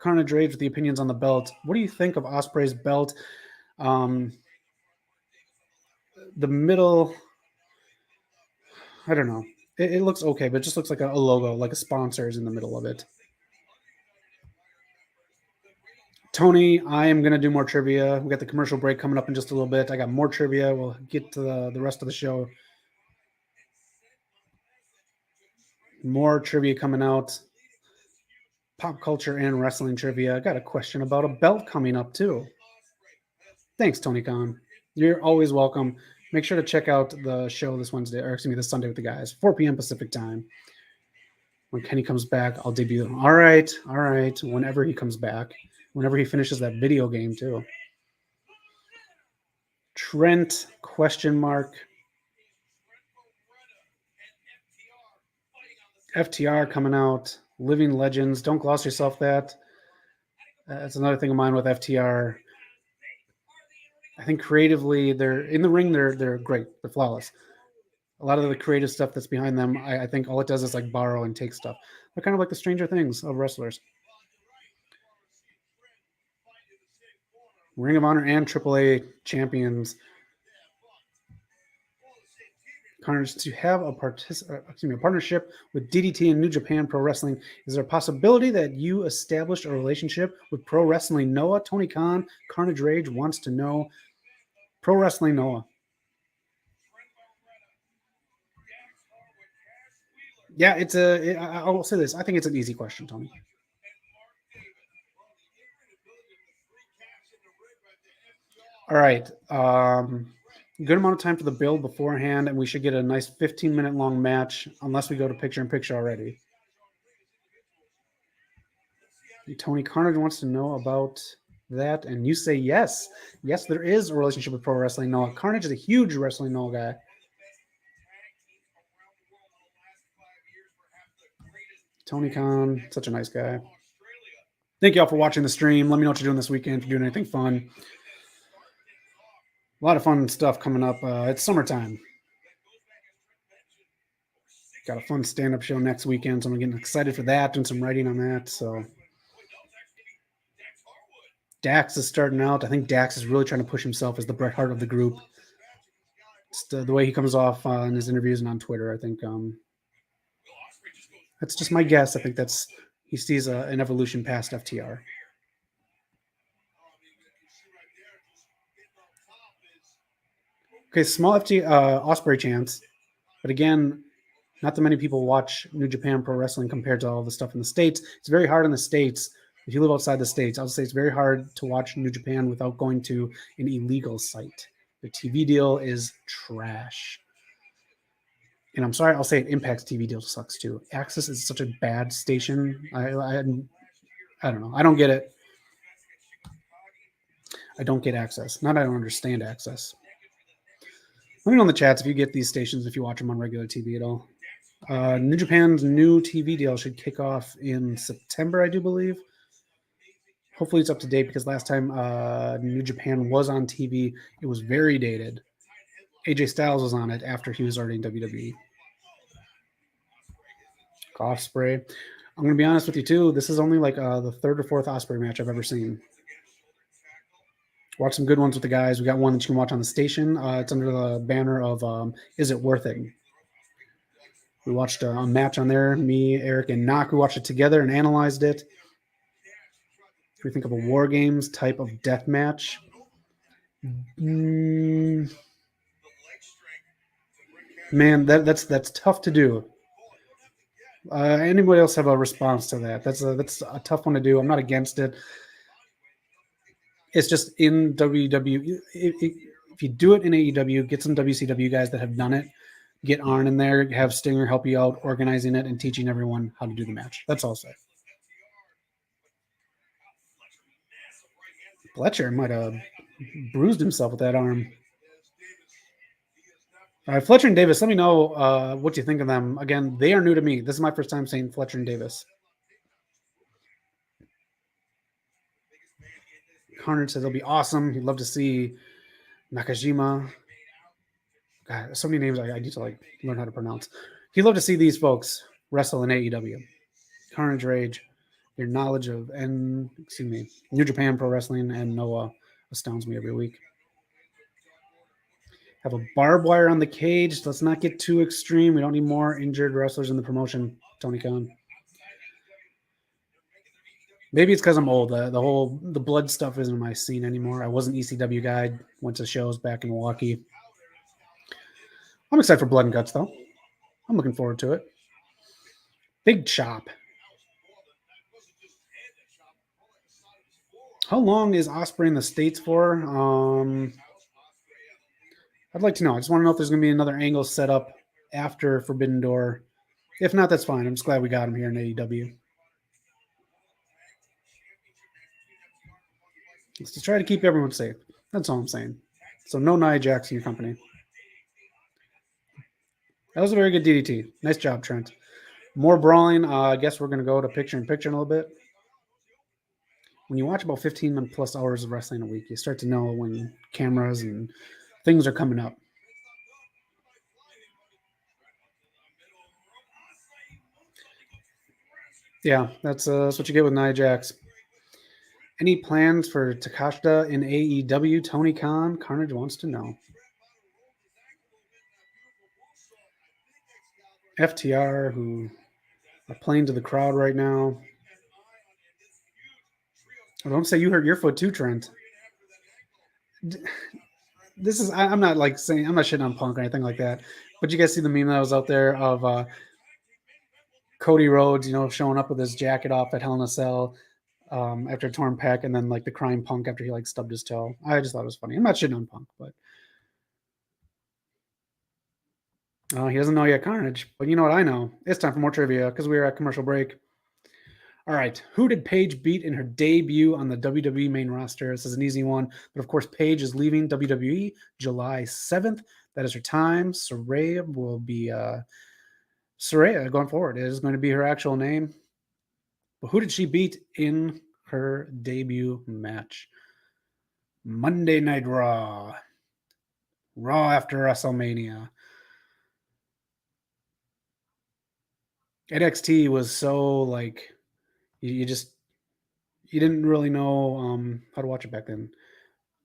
Carnage Rage with the opinions on the belt. What do you think of Ospreay's belt? The middle, I don't know. It looks okay, but it just looks like a logo, like a sponsor is in the middle of it. Tony, I am going to do more trivia. We got the commercial break coming up in just a little bit. I got more trivia. We'll get to the rest of the show. More trivia coming out. Pop culture and wrestling trivia. I got a question about a belt coming up too. Thanks, Tony Khan. You're always welcome. Make sure to check out the show this Sunday with the guys, 4 p.m. Pacific time. When Kenny comes back, I'll debut him. All right. Whenever he comes back, whenever he finishes that video game too. Trent, question mark. FTR coming out. Living Legends. Don't gloss yourself that. That's another thing of mine with FTR. I think creatively, they're in the ring. They're great. They're flawless. A lot of the creative stuff that's behind them, I think all it does is like borrow and take stuff. They're kind of like the Stranger Things of wrestlers. Ring of Honor and AAA champions. Carnage, to have a partnership with DDT and New Japan Pro Wrestling, is there a possibility that you established a relationship with Pro Wrestling Noah? Tony Khan, Carnage Rage wants to know. Pro Wrestling Noah. Yeah, I will say this. I think it's an easy question, Tony. All right. Good amount of time for the build beforehand, and we should get a nice 15-minute long match, unless we go to picture-in-picture already. Tony Carnage wants to know about that, and you say yes. Yes, there is a relationship with Pro Wrestling Noah. Carnage is a huge Wrestling Noah guy. Tony Khan, such a nice guy. Thank you all for watching the stream. Let me know what you're doing this weekend, if you're doing anything fun. A lot of fun stuff coming up. It's summertime. Got a fun stand-up show next weekend, so I'm getting excited for that, doing some writing on that. So Dax is starting out. I think Dax is really trying to push himself as the Bret Hart of the group. Just the way he comes off in his interviews and on Twitter, I think that's just my guess. I think he sees an evolution past FTR. Okay, small Osprey chance, but again, not that many people watch New Japan Pro Wrestling compared to all the stuff in the States. It's very hard in the States. If you live outside the States, I'll say it's very hard to watch New Japan without going to an illegal site. The TV deal is trash. And I'm sorry, I'll say it, Impact's TV deal sucks too. Access is such a bad station. I don't know. I don't get it. I don't get access. Not I don't understand access. Let me know in the chats if you get these stations, if you watch them on regular TV at all. New Japan's new TV deal should kick off in September, I do believe. Hopefully it's up to date, because last time New Japan was on TV, it was very dated. AJ Styles was on it after he was already in WWE. Cough spray. I'm going to be honest with you, too. This is only like the third or fourth Osprey match I've ever seen. Watch some good ones with the guys. We got one that you can watch on the station. It's under the banner of Is It Worth It? We watched a match on there. Me, Eric, and Knock, we watched it together and analyzed it. If we think of a War Games type of death match, man, that's tough to do. Anybody else have a response to that? That's a tough one to do. I'm not against it. It's just in WWE. If you do it in AEW, get some WCW guys that have done it. Get Arn in there, have Stinger help you out, organizing it and teaching everyone how to do the match. That's all I'll say. Fletcher might have bruised himself with that arm. All right, Fletcher and Davis, let me know what you think of them. Again, they are new to me. This is my first time saying Fletcher and Davis. Carnage says it'll be awesome. He'd love to see Nakajima. God, so many names I need to learn how to pronounce. He'd love to see these folks wrestle in AEW. Carnage Rage, your knowledge of New Japan Pro Wrestling and Noah astounds me every week. Have a barbed wire on the cage. Let's not get too extreme. We don't need more injured wrestlers in the promotion. Tony Khan. Maybe it's because I'm old. The blood stuff isn't my scene anymore. I was an ECW guy. Went to shows back in Milwaukee. I'm excited for Blood and Guts though. I'm looking forward to it. Big Chop. How long is Osprey in the States for? I'd like to know. I just want to know if there's going to be another angle set up after Forbidden Door. If not, that's fine. I'm just glad we got him here in AEW. Let's just try to keep everyone safe. That's all I'm saying. So no Nia Jax in your company. That was a very good DDT. Nice job, Trent. More brawling. I guess we're going to go to picture-in-picture in a little bit. When you watch about 15 plus hours of wrestling a week, you start to know when cameras and things are coming up. Yeah, that's what you get with Nia Jax. Any plans for Takashita in AEW? Tony Khan? Carnage wants to know. FTR, who are playing to the crowd right now. Don't say you hurt your foot too, Trent. This is, I'm not like saying, I'm not shitting on Punk or anything like that. But you guys see the meme that was out there of Cody Rhodes, showing up with his jacket off at Hell in a Cell after a torn pec, and then like the crying Punk after he like stubbed his toe. I just thought it was funny. I'm not shitting on Punk, but he doesn't know yet, Carnage. But you know what I know? It's time for more trivia because we are at commercial break. All right. Who did Paige beat in her debut on the WWE main roster? This is an easy one. But of course, Paige is leaving WWE July 7th. That is her time. Saraya will be Saraya going forward. It is going to be her actual name. But who did she beat in her debut match? Monday Night Raw. Raw after WrestleMania. NXT was so like you didn't really know how to watch it back then.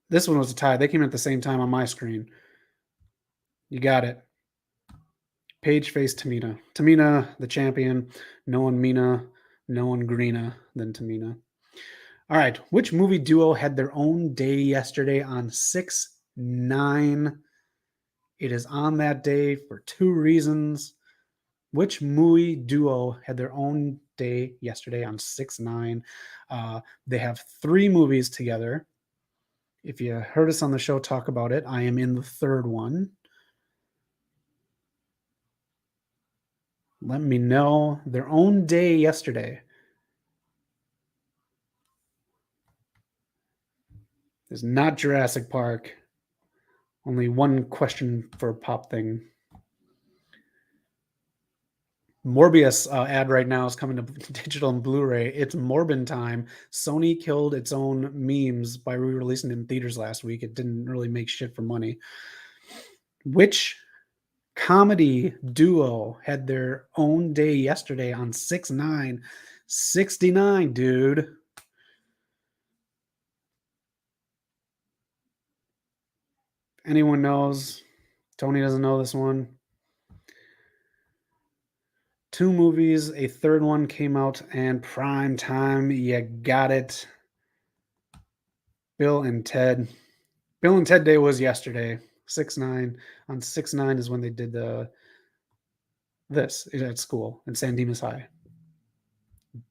This one was a tie. They came in at the same time on my screen. You got it. Paige faced Tamina. Tamina, the champion. No one Mina, no one greener than Tamina. All right. Which movie duo had their own day yesterday on 6/9? It is on that day for two reasons. Which movie duo had their own day yesterday on 6/9? They have three movies together. If you heard us on the show talk about it, I am in the third one. Let me know their own day yesterday. It's not Jurassic Park. Only one question for a pop thing. Morbius ad right now is coming to digital and Blu-ray. It's Morbin time. Sony killed its own memes by re-releasing it in theaters last week. It didn't really make shit for money. Which comedy duo had their own day yesterday on 6/9? 69, dude. Anyone knows? Tony doesn't know this one. Two movies, a third one came out, and prime time. You got it. Bill and Ted. Bill and Ted Day was yesterday. 6/9. On 6/9 is when they did this at school in San Dimas High.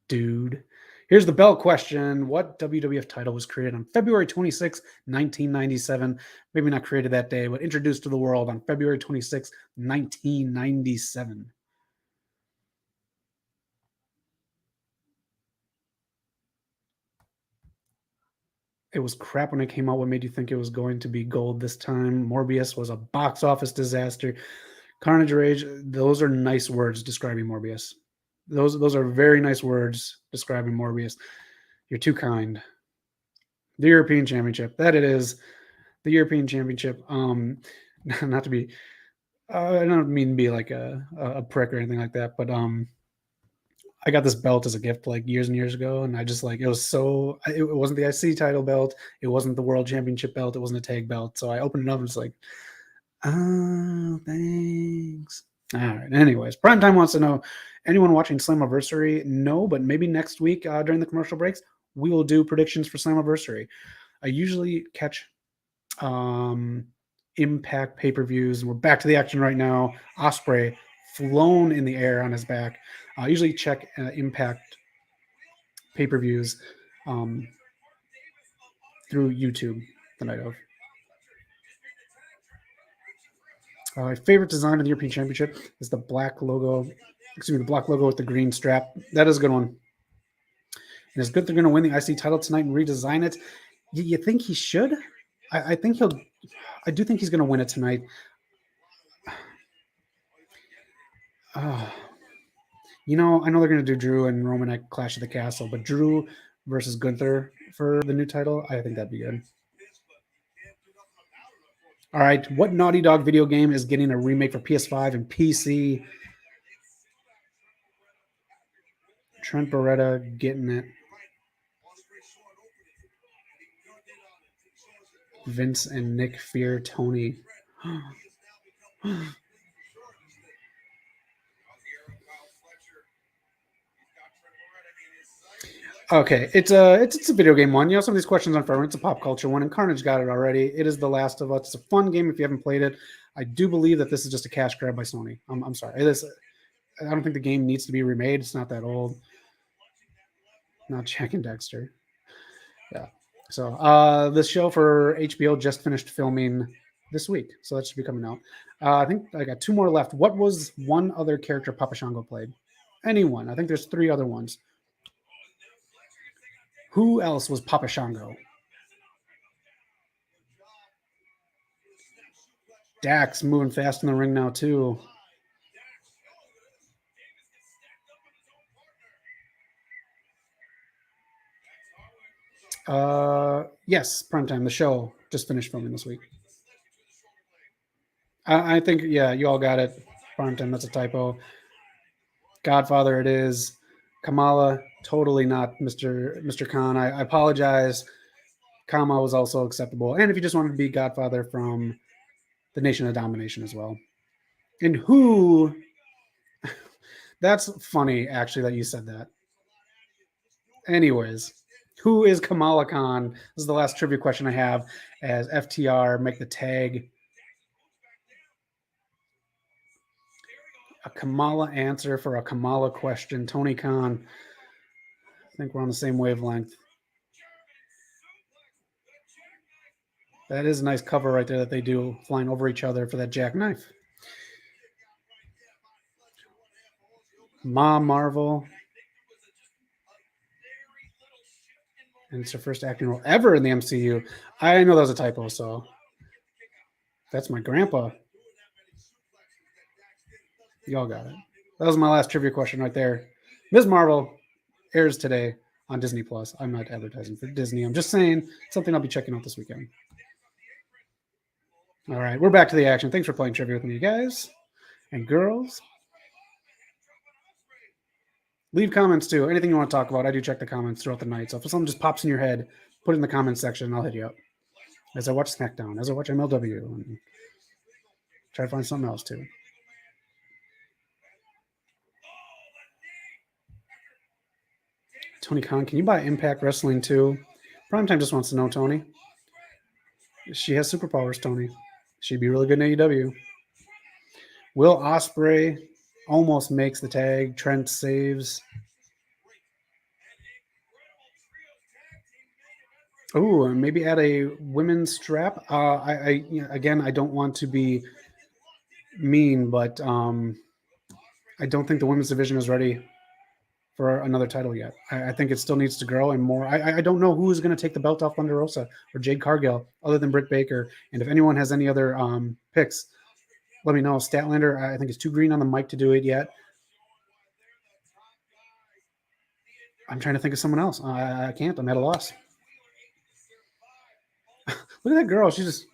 Dude. Here's the bell question. What WWF title was created on February 26, 1997? Maybe not created that day, but introduced to the world on February 26, 1997. It was crap when it came out. What made you think it was going to be gold this time? Morbius was a box office disaster. Carnage Rage, those are nice words describing Morbius. Those are very nice words describing Morbius. You're too kind. The European Championship. That it is. The European Championship. Not to be I don't mean to be like a prick or anything like that, but I got this belt as a gift like years and years ago, and I just like it wasn't the IC title belt, it wasn't the World Championship belt, it wasn't a tag belt. So I opened it up and it's like, oh, thanks. All right. Anyways, Primetime wants to know, anyone watching Slammiversary? No, but maybe next week during the commercial breaks, we will do predictions for Slammiversary. I usually catch Impact pay-per-views. We're back to the action right now. Ospreay flown in the air on his back. I usually check Impact pay-per-views through YouTube the night of. My favorite design of the European Championship is the black logo. Excuse me, the black logo with the green strap. That is a good one. And it's good they're going to win the IC title tonight and redesign it. You think he should? I think he'll. I do think he's going to win it tonight. You know, I know they're going to do Drew and Roman at Clash of the Castle, but Drew versus Gunther for the new title, I think that'd be good. All right, what Naughty Dog video game is getting a remake for PS5 and PC? Trent Beretta getting it. Vince and Nick fear Tony. Okay, it's a video game one. You know, some of these questions aren't forever. It's a pop culture one, and Carnage got it already. It is The Last of Us. It's a fun game if you haven't played it. I do believe that this is just a cash grab by Sony. I'm sorry. It is. I don't think the game needs to be remade. It's not that old. Not Jack and Dexter. Yeah. So this show for HBO just finished filming this week, so that should be coming out. I think I got two more left. What was one other character Papa Shango played? Anyone? I think there's three other ones. Who else was Papa Shango? Dax moving fast in the ring now too. Yes, Primetime. The show just finished filming this week. I think, yeah, you all got it. Primetime, that's a typo. Godfather it is. Kamala, totally not Mr. Khan. I apologize. Kama was also acceptable. And if you just wanted to be Godfather from the Nation of Domination as well. And who, that's funny actually that you said that. Anyways, who is Kamala Khan? This is the last trivia question I have as FTR make the tag. A Kamala answer for a Kamala question. Tony Khan. I think we're on the same wavelength. That is a nice cover right there that they do, flying over each other for that jackknife. Ma Marvel. And it's her first acting role ever in the MCU. I know that was a typo, so that's my grandpa. Y'all got it. That was my last trivia question right there. Ms. Marvel airs today on Disney Plus. I'm not advertising for Disney. I'm just saying something I'll be checking out this weekend. All right, we're back to the action. Thanks for playing trivia with me, guys and girls. Leave comments too. Anything you want to talk about, I do check the comments throughout the night. So if something just pops in your head, put it in the comments section and I'll hit you up. As I watch SmackDown, as I watch MLW, and try to find something else too. Tony Khan, can you buy Impact Wrestling too? Primetime just wants to know, Tony. She has superpowers, Tony. She'd be really good in AEW. Will Ospreay almost makes the tag. Trent saves. Oh, maybe add a women's strap. Again, I don't want to be mean, but I don't think the women's division is ready for another title yet. I think it still needs to grow and more. I don't know who's going to take the belt off Thunder Rosa or Jade Cargill other than Britt Baker. And if anyone has any other picks, let me know. Statlander, I think it's too green on the mic to do it yet. I'm trying to think of someone else. I can't. I'm at a loss. Look at that girl. She's just,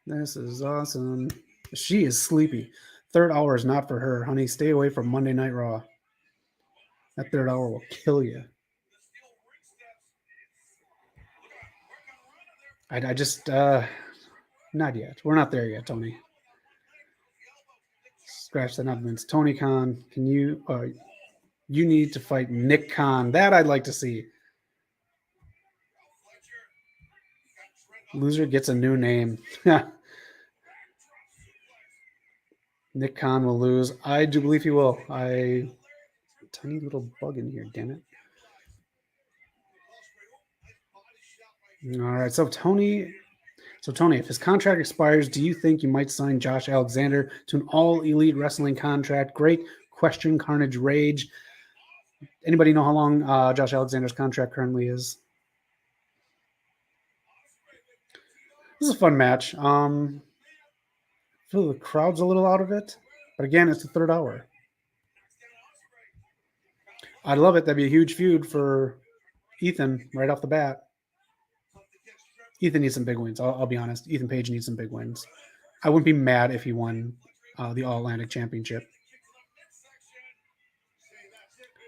this is awesome. She is sleepy. Third hour is not for her. Honey, stay away from Monday Night Raw. That third hour will kill you. I just, not yet. We're not there yet, Tony. Scratch that up. It's Tony Khan. Can you? You need to fight Nick Khan. That I'd like to see. Loser gets a new name. Nick Khan will lose. I do believe he will. Tiny little bug in here, damn it. All right, so Tony, if his contract expires, do you think you might sign Josh Alexander to an all elite wrestling contract? Great question, Carnage Rage. Anybody know how long Josh Alexander's contract currently is? This is a fun match. I feel the crowd's a little out of it, but again, it's the third hour. I'd love it. That'd be a huge feud for Ethan right off the bat. Ethan needs some big wins. I'll be honest. Ethan Page needs some big wins. I wouldn't be mad if he won the All Atlantic Championship.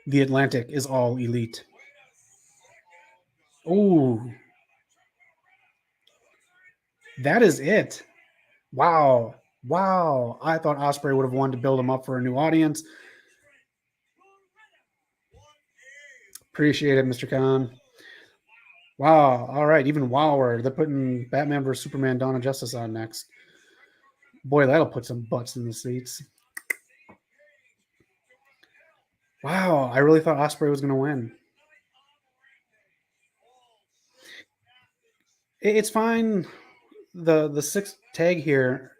The Atlantic is all elite. Oh, that is it. Wow. I thought Ospreay would have won to build him up for a new audience. Appreciate it, Mr. Khan. Wow. All right. Even Wilder. They're putting Batman vs. Superman Dawn of Justice on next. Boy, that'll put some butts in the seats. Wow. I really thought Ospreay was going to win. It's fine. The sixth tag here,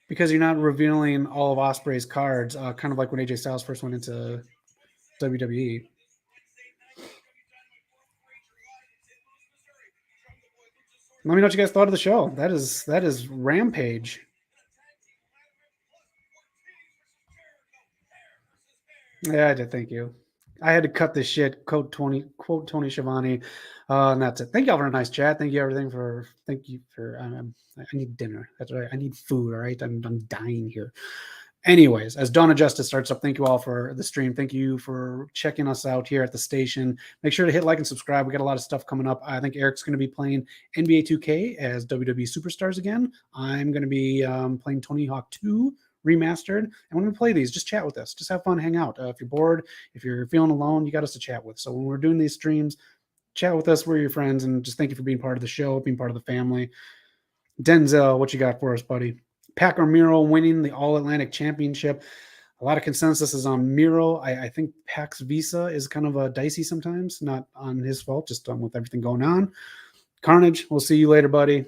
because you're not revealing all of Ospreay's cards, kind of like when AJ Styles first went into WWE. Let me know what you guys thought of the show. That is Rampage. Yeah, I did. Thank you. I had to cut this shit. Quote Tony Schiavone. And that's it. Thank y'all for a nice chat. Thank you for. I need dinner. That's right. I need food. All right. I'm dying here. Anyways, as Dawn of Justice starts up, thank you all for the stream. Thank you for checking us out here at the station. Make sure to hit like and subscribe. We got a lot of stuff coming up. I think Eric's going to be playing NBA 2K as WWE Superstars again. I'm going to be playing Tony Hawk 2 Remastered. And when we play these, just chat with us. Just have fun, hang out. If you're bored, if you're feeling alone, you got us to chat with. So when we're doing these streams, chat with us. We're your friends. And just thank you for being part of the show, being part of the family. Denzel, what you got for us, buddy? Packer Miro winning the All Atlantic Championship. A lot of consensus is on Miro. I think Pac's visa is kind of a dicey sometimes, not on his fault, just with everything going on. Carnage, we'll see you later, buddy.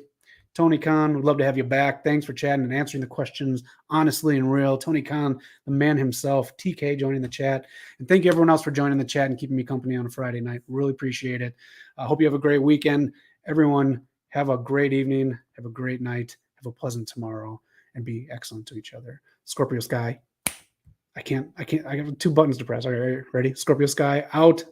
Tony Khan, would love to have you back. Thanks for chatting and answering the questions honestly and real. Tony Khan, the man himself. TK joining the chat. And thank you everyone else for joining the chat and keeping me company on a Friday night. Really appreciate it. I hope you have a great weekend. Everyone, have a great evening. Have a great night. Have a pleasant tomorrow. And be excellent to each other. Scorpio Sky. I got 2 buttons to press. All right, ready? Scorpio Sky out.